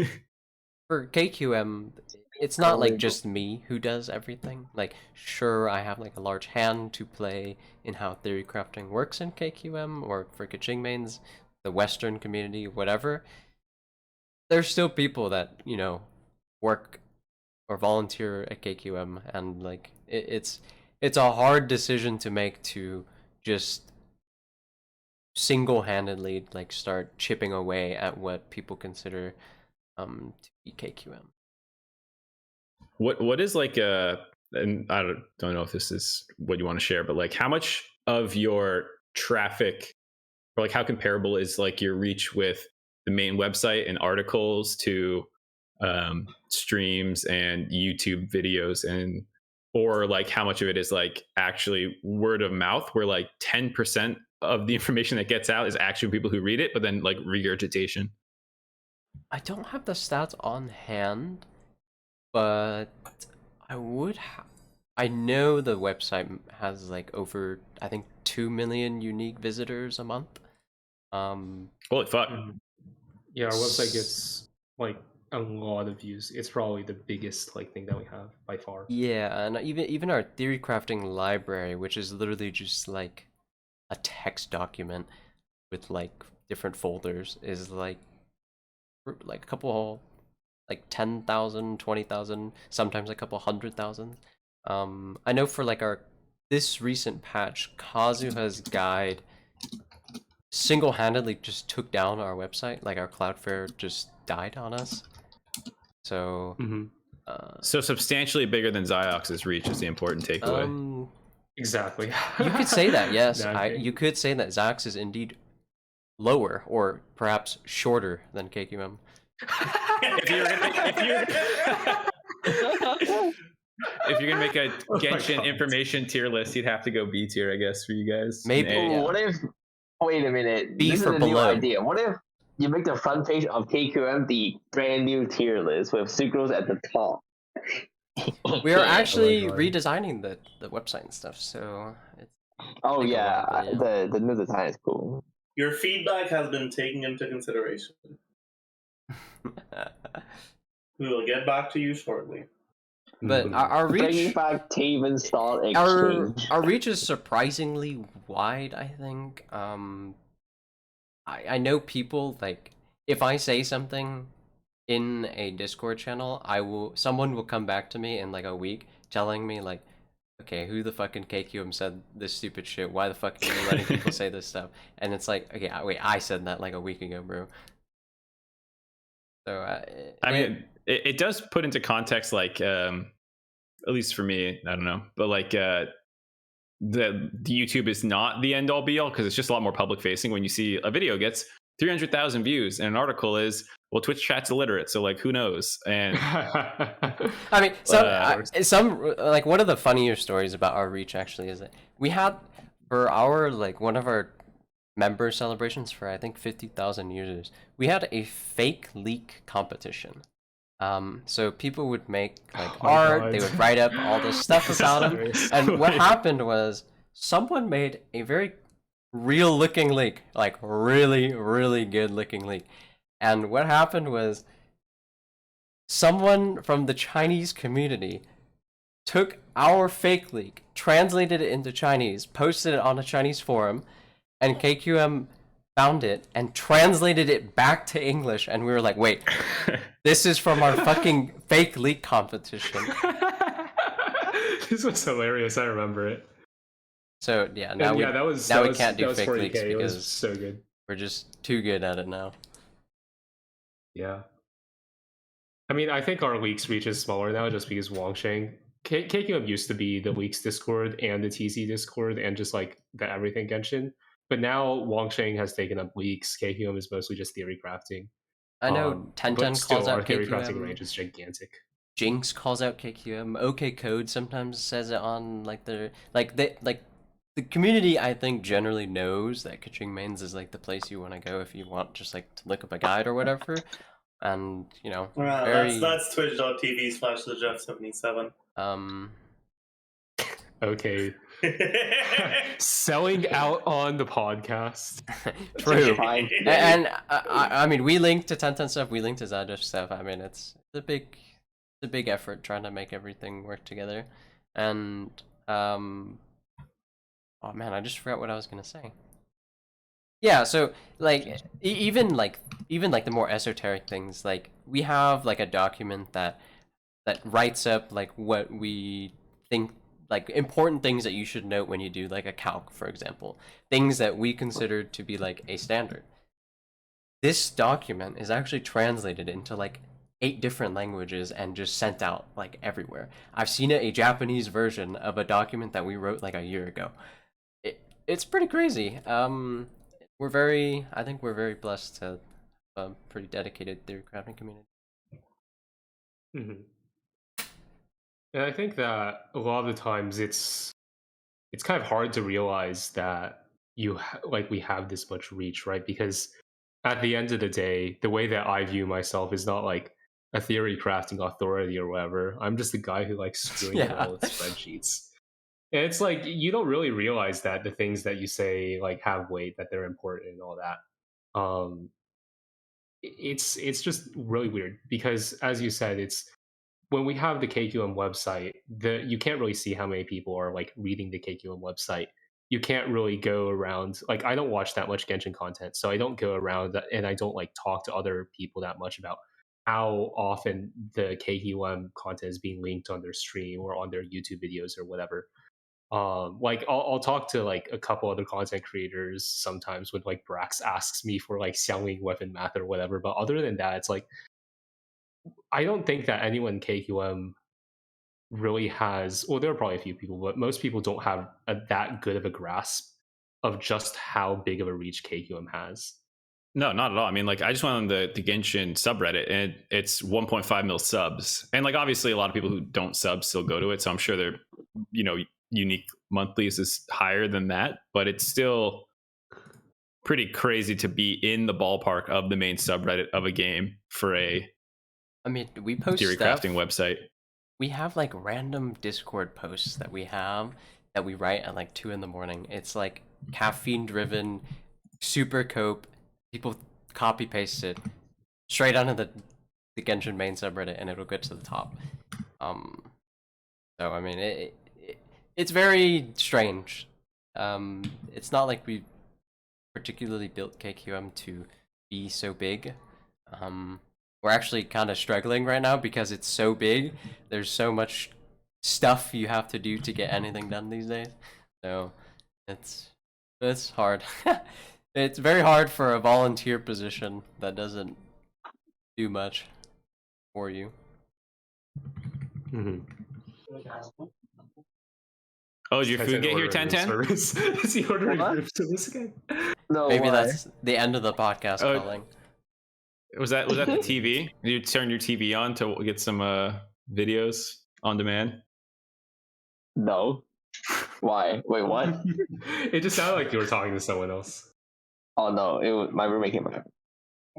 for KQM, it's not like just me who does everything. Like, sure, I have like a large hand to play in how theory crafting works in KQM, or for Kaching mains, the Western community, whatever. There's still people that, you know, work or volunteer at KQM, and like it's a hard decision to make to just single-handedly like start chipping away at what people consider to be KQM. What is like and I don't know if this is what you want to share, but like how much of your traffic, or like how comparable is like your reach with the main website and articles to streams and YouTube videos, and or like how much of it is like actually word of mouth, where like 10% of the information that gets out is actually people who read it, but then like regurgitation. I don't have the stats on hand, but I know the website has like over, I think, 2 million unique visitors a month. Holy fuck. Yeah, our website gets like a lot of views. It's probably the biggest like thing that we have by far. Yeah, and even our theory crafting library, which is literally just like a text document with like different folders, is like a couple, like 10,000, 20,000, sometimes a couple 100,000. I know for like this recent patch, Kazuha's guide single-handedly just took down our website. Like our Cloudflare just died on us. So so substantially bigger than Ziox's reach is the important takeaway. Exactly. You could say that, yes. No, You could say that Zax is indeed lower, or perhaps shorter than KQM. if you're gonna make a Genshin information tier list, you'd have to go B tier, I guess, for you guys. Maybe. Ooh, what if? Wait a minute. B this for is a below. new idea. What if you make the front page of KQM the brand new tier list with Sucrose at the top? We are actually Oh my God. redesigning the website and stuff, so it's Oh Think a yeah, lot, yeah. the new design is cool. Your feedback has been taken into consideration. We will get back to you shortly. But our Bringing reach, back Taven style our exchange. reach is surprisingly wide, I think. I know people, like, if I say something in a Discord channel, someone will come back to me in like a week telling me like, okay, who the fucking KQM said this stupid shit? Why the fuck are you letting people say this stuff? And it's like, okay, wait, I said that like a week ago, bro. So I mean, it does put into context, like, at least for me, I don't know, but like, the YouTube is not the end all be all, because it's just a lot more public facing. When you see a video gets 300,000 views and an article is, well, Twitch chat's illiterate, so like, who knows? And I mean, some like one of the funnier stories about our reach actually is that we had, for our like one of our member celebrations for I think 50,000 users, we had a fake leak competition. So people would make like art, God. they would write up all this stuff about them, and what happened was someone made a very real looking leak, like really, really good looking leak. And what happened was someone from the Chinese community took our fake leak, translated it into Chinese, posted it on a Chinese forum, and KQM found it and translated it back to English, and we were like, wait, this is from our fucking fake leak competition. This was hilarious. I remember it. So yeah, now we can't do fake leaks because so good. we're just too good at it now. Yeah. I mean, I think our leaks reach is smaller now just because Wangsheng. KQM used to be the leaks Discord and the TZ Discord and just like the everything Genshin. But now Wangsheng has taken up leaks. KQM is mostly just theory crafting. I know Tenten but calls our out theory crafting KQM. range is gigantic. Jinx calls out KQM. OK Code sometimes says it on like the community. I think generally knows that Kaching Mains is like the place you want to go if you want just like to look up a guide or whatever. And you know, that's twitch.tv/Zajef77. Okay. Selling out on the podcast. True. Fine. And I mean, we linked to Tenten stuff. We linked to Zajef stuff. I mean, it's a big effort trying to make everything work together. And oh man, I just forgot what I was gonna say. Yeah, so like even like the more esoteric things, like we have like a document that writes up like what we think, like important things that you should note when you do like a calc, for example, things that we consider to be like a standard. This document is actually translated into like 8 different languages and just sent out like everywhere. I've seen a Japanese version of a document that we wrote like a year ago. It's pretty crazy. I think we're very blessed to a pretty dedicated theory crafting community. Mm-hmm. And I think that a lot of the times it's kind of hard to realize that we have this much reach, right? Because at the end of the day, the way that I view myself is not like a theory crafting authority or whatever. I'm just a guy who likes screwing around with spreadsheets. And it's like you don't really realize that the things that you say like have weight, that they're important and all that. It's just really weird because, as you said, it's when we have the KQM website, you can't really see how many people are like reading the KQM website. You can't really go around, like I don't watch that much Genshin content, so I don't go around and I don't like talk to other people that much about how often the KQM content is being linked on their stream or on their YouTube videos or whatever. Like I'll talk to like a couple other content creators sometimes when like Brax asks me for like Xiangling weapon math or whatever, but other than that, it's like I don't think that anyone in KQM really has. Well, there are probably a few people, but most people don't have that good of a grasp of just how big of a reach KQM has. No, not at all. I mean, like I just went on the Genshin subreddit, and it's 1.5 mil subs, and like obviously a lot of people who don't sub still go to it, so I'm sure their unique monthlies is higher than that, but it's still pretty crazy to be in the ballpark of the main subreddit of a game for a I mean, we post theory stuff. crafting website. We have like random Discord posts that we write at like 2 in the morning. It's like caffeine driven, super cope. People copy paste it straight onto the Genshin main subreddit, and it'll get to the top. So I mean, it's very strange. It's not like we particularly built KQM to be so big. We're actually kind of struggling right now because it's so big. There's so much stuff you have to do to get anything done these days. So it's hard. It's very hard for a volunteer position that doesn't do much for you. Mm-hmm. Oh, did your food get here, Tenten? Is he ordering room service again? No, Maybe why? that's the end of the podcast calling. Was that the TV? Did you turn your TV on to get some videos on demand? No. Why? Wait, what? It just sounded like you were talking to someone else. Oh no, it was my roommate came back.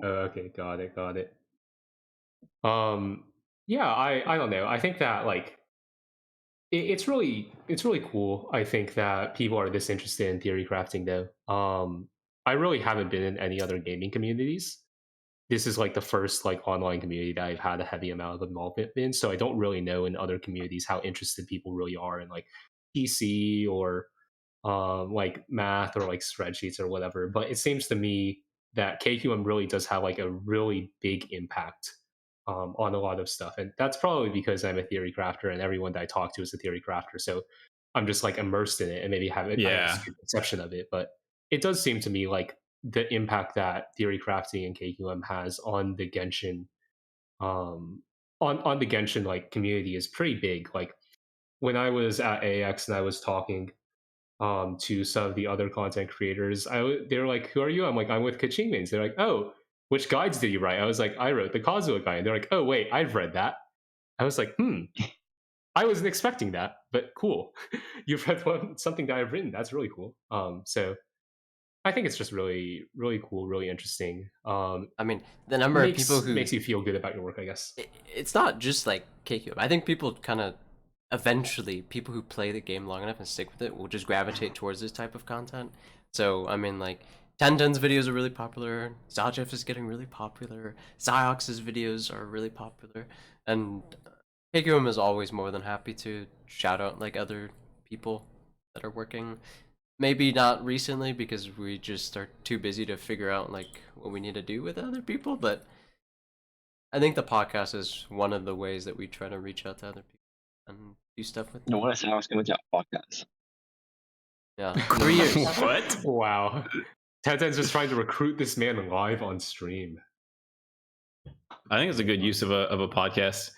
Okay, got it. Yeah, I don't know. I think that like it's really cool. I think that people are this interested in theory crafting though. I really haven't been in any other gaming communities. This is like the first like online community that I've had a heavy amount of involvement in, so I don't really know in other communities how interested people really are in like PC or like math or like spreadsheets or whatever. But it seems to me that KQM really does have like a really big impact on a lot of stuff, and that's probably because I'm a theory crafter and everyone that I talk to is a theory crafter. So I'm just like immersed in it and maybe have a perception of it. But it does seem to me like the impact that theory crafting and KQM has on the Genshin, on the Genshin like community is pretty big. Like when I was at AX and I was talking to some of the other content creators, they were like, "Who are you?" I'm like, "I'm with Kachimans." They're like, "Oh, which guides did you write?" I was like, "I wrote the Kazuha guide." They're like, "Oh wait, I've read that." I was like, I wasn't expecting that, but cool. You've read something that I've written. That's really cool. So I think it's just really, really cool, really interesting. I mean, the number of people who makes you feel good about your work, I guess. It's not just like KQM. I think people kind of eventually people who play the game long enough and stick with it will just gravitate towards this type of content. So I mean, like, Tenten's videos are really popular. Zajef is getting really popular. Ziox's videos are really popular, and KQM is always more than happy to shout out like other people that are working. Maybe not recently because we just are too busy to figure out like what we need to do with other people, but I think the podcast is one of the ways that we try to reach out to other people and do stuff with them. No one is asking about podcast. Yeah, 3 years. What? Wow. Tenten's just trying to recruit this man live on stream. I think it's a good use of a podcast.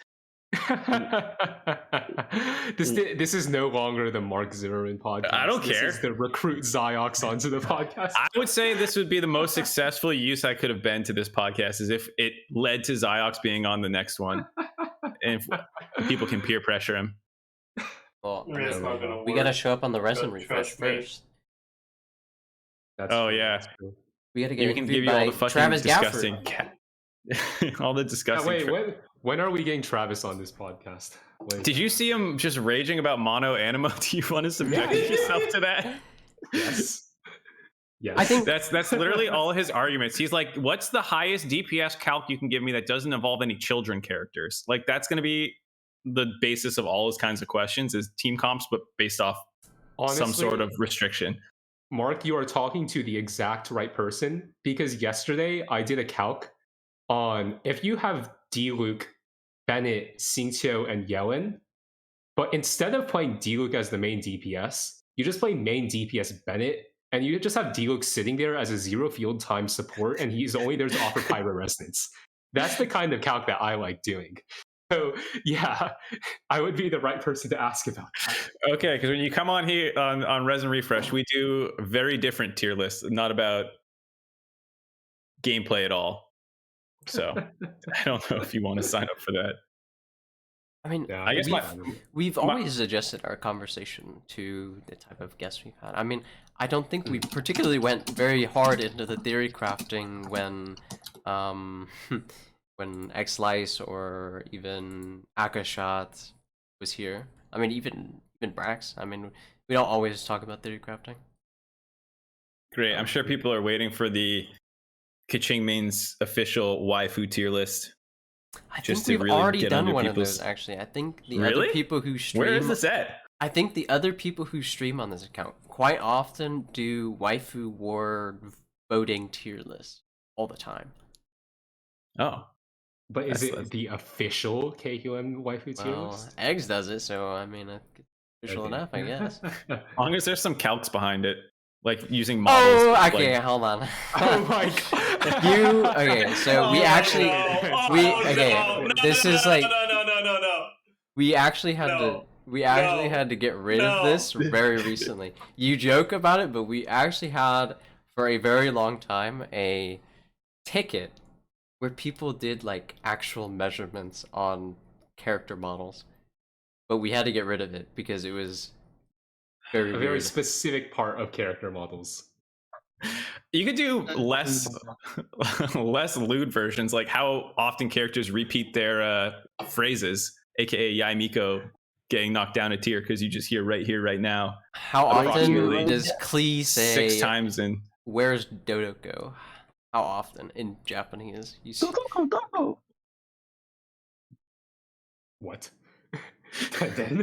This is no longer the Mark Zimmerman podcast. I don't This care. is the recruit Ziox onto the podcast. I would say this would be the most successful use I could have been to this podcast, is if it led to Ziox being on the next one, and if people can peer pressure him. Well, I It's mean, not gonna we work. gotta show up on the resin refresh Trust me. first. That's Oh, true, yeah. that's true. We gotta get We can give interviewed you all by the fucking Travis disgusting, Gafford. all the Yeah, disgusting. wait, when are we getting Travis on this podcast? When? Did you see him just raging about mono ANEMO? Do you want to subject yourself to that? Yes. Yes. I think That's literally all his arguments. He's like, "What's the highest DPS calc you can give me that doesn't involve any children characters?" Like, that's going to be the basis of all his kinds of questions, is team comps, but based off some Honestly, sort of restriction. Mark, you are talking to the exact right person, because yesterday I did a calc on if you have D-Luke, Bennett, Xingqiu, and Yellen, but instead of playing D-Luke as the main DPS, you just play main DPS Bennett, and you just have D-Luke sitting there as a zero field time support, and he's only there to offer Pyro Resonance. That's the kind of calc that I like doing. So yeah, I would be the right person to ask about that. Okay, because when you come on here on Resin Refresh, we do very different tier lists, not about gameplay at all. So I don't know if you want to sign up for that. I mean, Yeah, I guess we've always adjusted our conversation to the type of guests we've had. I mean, I don't think we particularly went very hard into the theory crafting when when Xlice or even Akashat was here. I mean, even Brax. I mean, we don't always talk about theory crafting. Great. I'm sure people are waiting for the Kaching Main's official waifu tier list. I Just think to we've really already get done under one of people's- those, actually. I think the Really? other people who stream... Where is this at? I think the other people who stream on this account quite often do waifu war voting tier lists all the time. Oh, But is That's- it the official KQM waifu tier Well, list? Eggs does it, so I mean, it's official Okay. enough, I guess. as long as there's some calcs behind it, like using models. Oh, like- okay, hold on. Oh my god. Okay, so we Oh, actually, no. we Oh, okay. no. This No, is no, like no, no, no, no, no. we actually had to. No. We actually No. had to get rid of No. this very recently. You joke about it, but we actually had for a very long time a ticket where people did like actual measurements on character models, but we had to get rid of it because it was very A very weird. specific part of character models. You could do less less lewd versions, like how often characters repeat their phrases, aka Yai Miko getting knocked down a tier because you just hear right here, right now, How often approximately does Klee say 6 times in. "Where's Dodoko"? How often in Japanese? You see, What? Then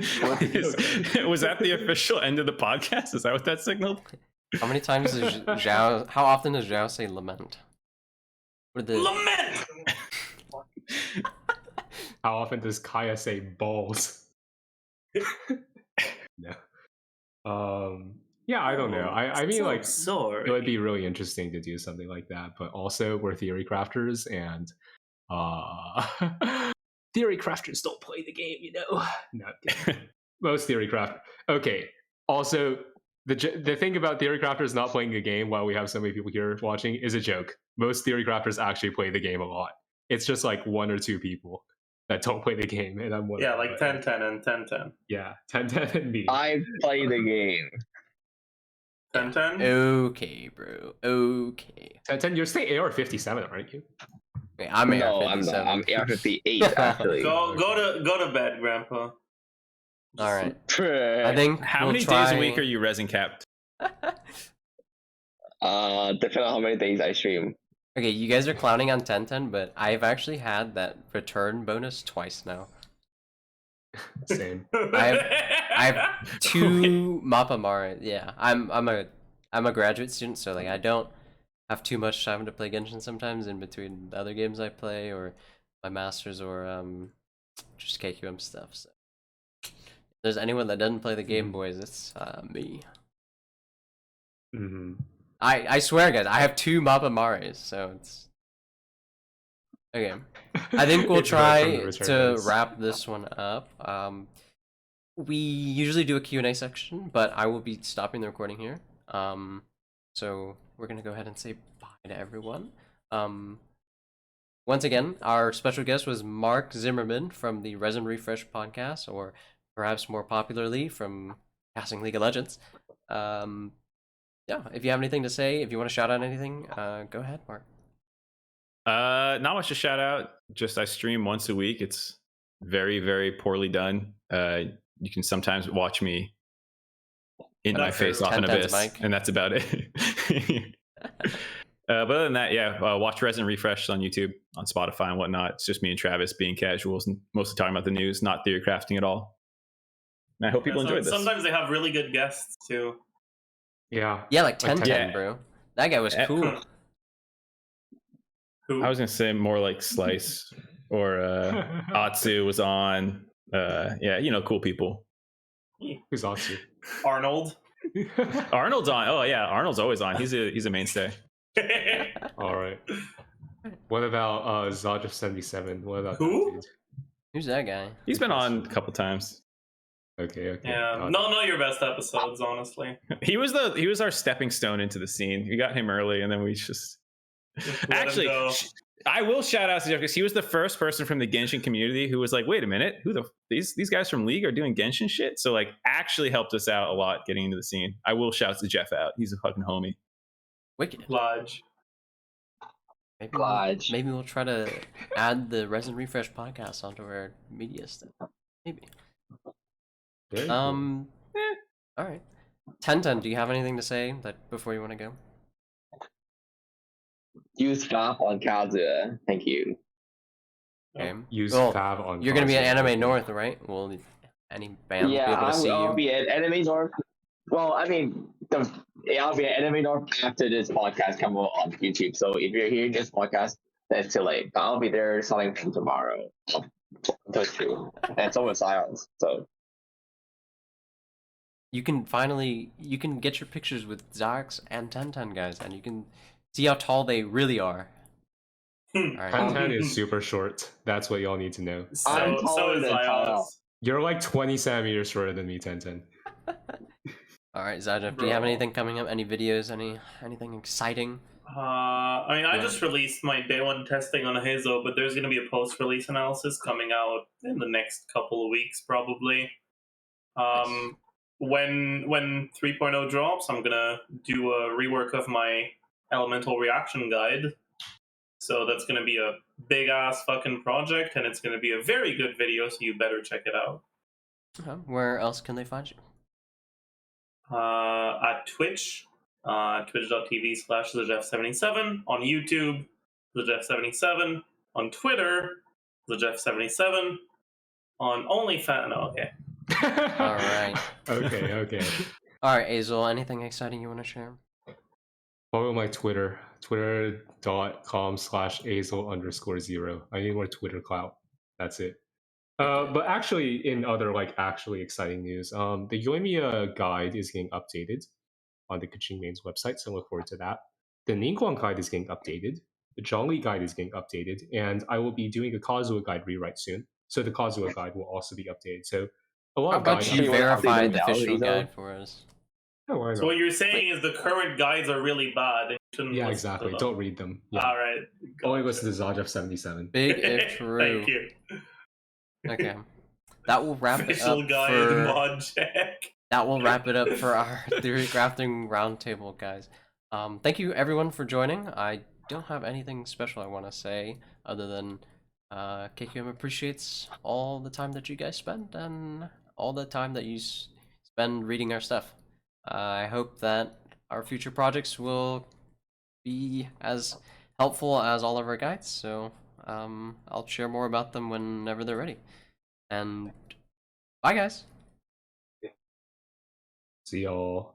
Was that the official end of the podcast? Is that what that signaled? how many times does Zhao? How often does Zhao say "lament"? What are the Lament. How often does Kaya say balls? No. Yeah, I don't know. I mean, like, sorry. it would be really interesting to do something like that, but also we're theory crafters, and theory crafters don't play the game, you know. No, I'm kidding. Most theory craft. Okay. Also, the thing about theory crafters not playing the game while we have so many people here watching is a joke. Most theory crafters actually play the game a lot. It's just like 1 or 2 people that don't play the game, and I'm one. Yeah, of them, like but- 10-10 and 10-10. Yeah, 10-10 and me. I play the game. 10-10? Okay, bro. Okay. 10-10, you're staying AR-57, aren't you? Wait, I'm No, I'm not. AR-57. I'm AR-58 actually. Go to bed, Grandpa. All right. I think How we'll many try... days a week are you resin capped? Depending on how many days I stream. Okay, you guys are clowning on Tenten, but I've actually had that return bonus twice now. Same. I have 2 Mappa Mare. Yeah, I'm a graduate student, so like I don't have too much time to play Genshin sometimes in between the other games I play or my masters or just KQM stuff. So if there's anyone that doesn't play the Game Boys, it's me. Mm-hmm. I swear, guys, I have 2 Mappa Mares, so it's okay. I think we'll It's right from the try return to bonus. wrap this one up. We usually do a Q&A section, but I will be stopping the recording here. So we're gonna go ahead and say bye to everyone. Once again, our special guest was Mark Zimmerman from the Resin Refresh podcast, or perhaps more popularly from Casting League of Legends. Yeah, if you have anything to say, if you want to shout out anything, go ahead, Mark. Not much to shout out. Just I stream once a week. It's very, very poorly done. You can sometimes watch me in my That's face true. off an Tenten's abyss, mic. and that's about it. But other than that, yeah, watch Resin Refresh on YouTube, on Spotify, and whatnot. It's just me and Travis being casuals and mostly talking about the news, not theory crafting at all. And I hope people enjoyed this. Sometimes they have really good guests too. Yeah. Yeah, like Tenten, Yeah. bro. That guy was cool. Who? I was gonna say more like Slice or Atsu was on. Yeah, you know, cool people. Who's Atsu? Arnold. Arnold's on. Oh yeah, Arnold's always on. He's a mainstay. All right. What about Zajef 77? What about Who? that dude? Who's that guy? He's been on a couple times. Okay. Yeah, not your best episodes, honestly. He was our stepping stone into the scene. We got him early, and then we just Let actually. him go. I will shout out to Jeff because he was the first person from the Genshin community who was like, "Wait a minute, these guys from League are doing Genshin shit?" So like, actually helped us out a lot getting into the scene. I will shout to Jeff out. He's a fucking homie. Wicked. Lodge. Maybe we'll try to add the Resin Refresh podcast onto our media stuff. Maybe. Very cool. All right. Tenten, do you have anything to say that before you want to go? Use Fap on Kazuya. Thank you. Okay. Use Well, Fab on. You're gonna be at Kazuya. Anime North, right? Well, any band will be Yeah, able to see I'll you. be at Enemy North. Well, I mean, I'll be at Enemy North after this podcast comes out on YouTube. So if you're hearing this podcast, that's too late. But I'll be there starting from tomorrow. That's true. And so is Silence. So You can get your pictures with Zax and Tenten, guys, and you can see how tall they really are. All right. 1010 is super short. That's what y'all need to know. I'm So taller is than Ios. Kyle. You're like 20 centimeters shorter than me, 1010. All right, Zajef, do you have Bro. anything coming up? Any videos? Anything exciting? I mean, I Yeah. just released my day one testing on Ayzel, but there's going to be a post-release analysis coming out in the next couple of weeks, probably. When 3.0 drops, I'm gonna do a rework of my elemental reaction guide. So that's gonna be a big ass fucking project, and it's gonna be a very good video. So you better check it out. Where else can they find you? At Twitch, twitch.tv/Zajef77, on YouTube, Zajef77, on Twitter, Zajef77, on OnlyFans. No, okay. All right. Okay. All right, Ayzel, anything exciting you want to share? Follow my Twitter, twitter.com/Ayzel_0. I need more Twitter clout. That's it. But actually, in other actually exciting news, the Yoimiya guide is getting updated on the Kaching Main's website, so look forward to that. The Ningguang guide is getting updated. The Zhongli guide is getting updated, and I will be doing a Kazuha guide rewrite soon. So the Kazuha guide will also be updated. So a lot How of about guides. you you wanna verify update the the official Ayzel? guide for us? Oh, why So not? what you're saying is the current guides are really bad. And you shouldn't Yeah, listen exactly. to them. Don't read them. Yeah. All right. Only Gotcha. listen to Zajef77. Big if true. Thank you. Okay. That will wrap it Official up guide for mod check. that will wrap it up for our theory crafting roundtable, guys. Thank you everyone for joining. I don't have anything special I want to say other than KQM appreciates all the time that you guys spend, and all the time that you spend reading our stuff. I hope that our future projects will be as helpful as all of our guides. So I'll share more about them whenever they're ready. And bye, guys. See y'all.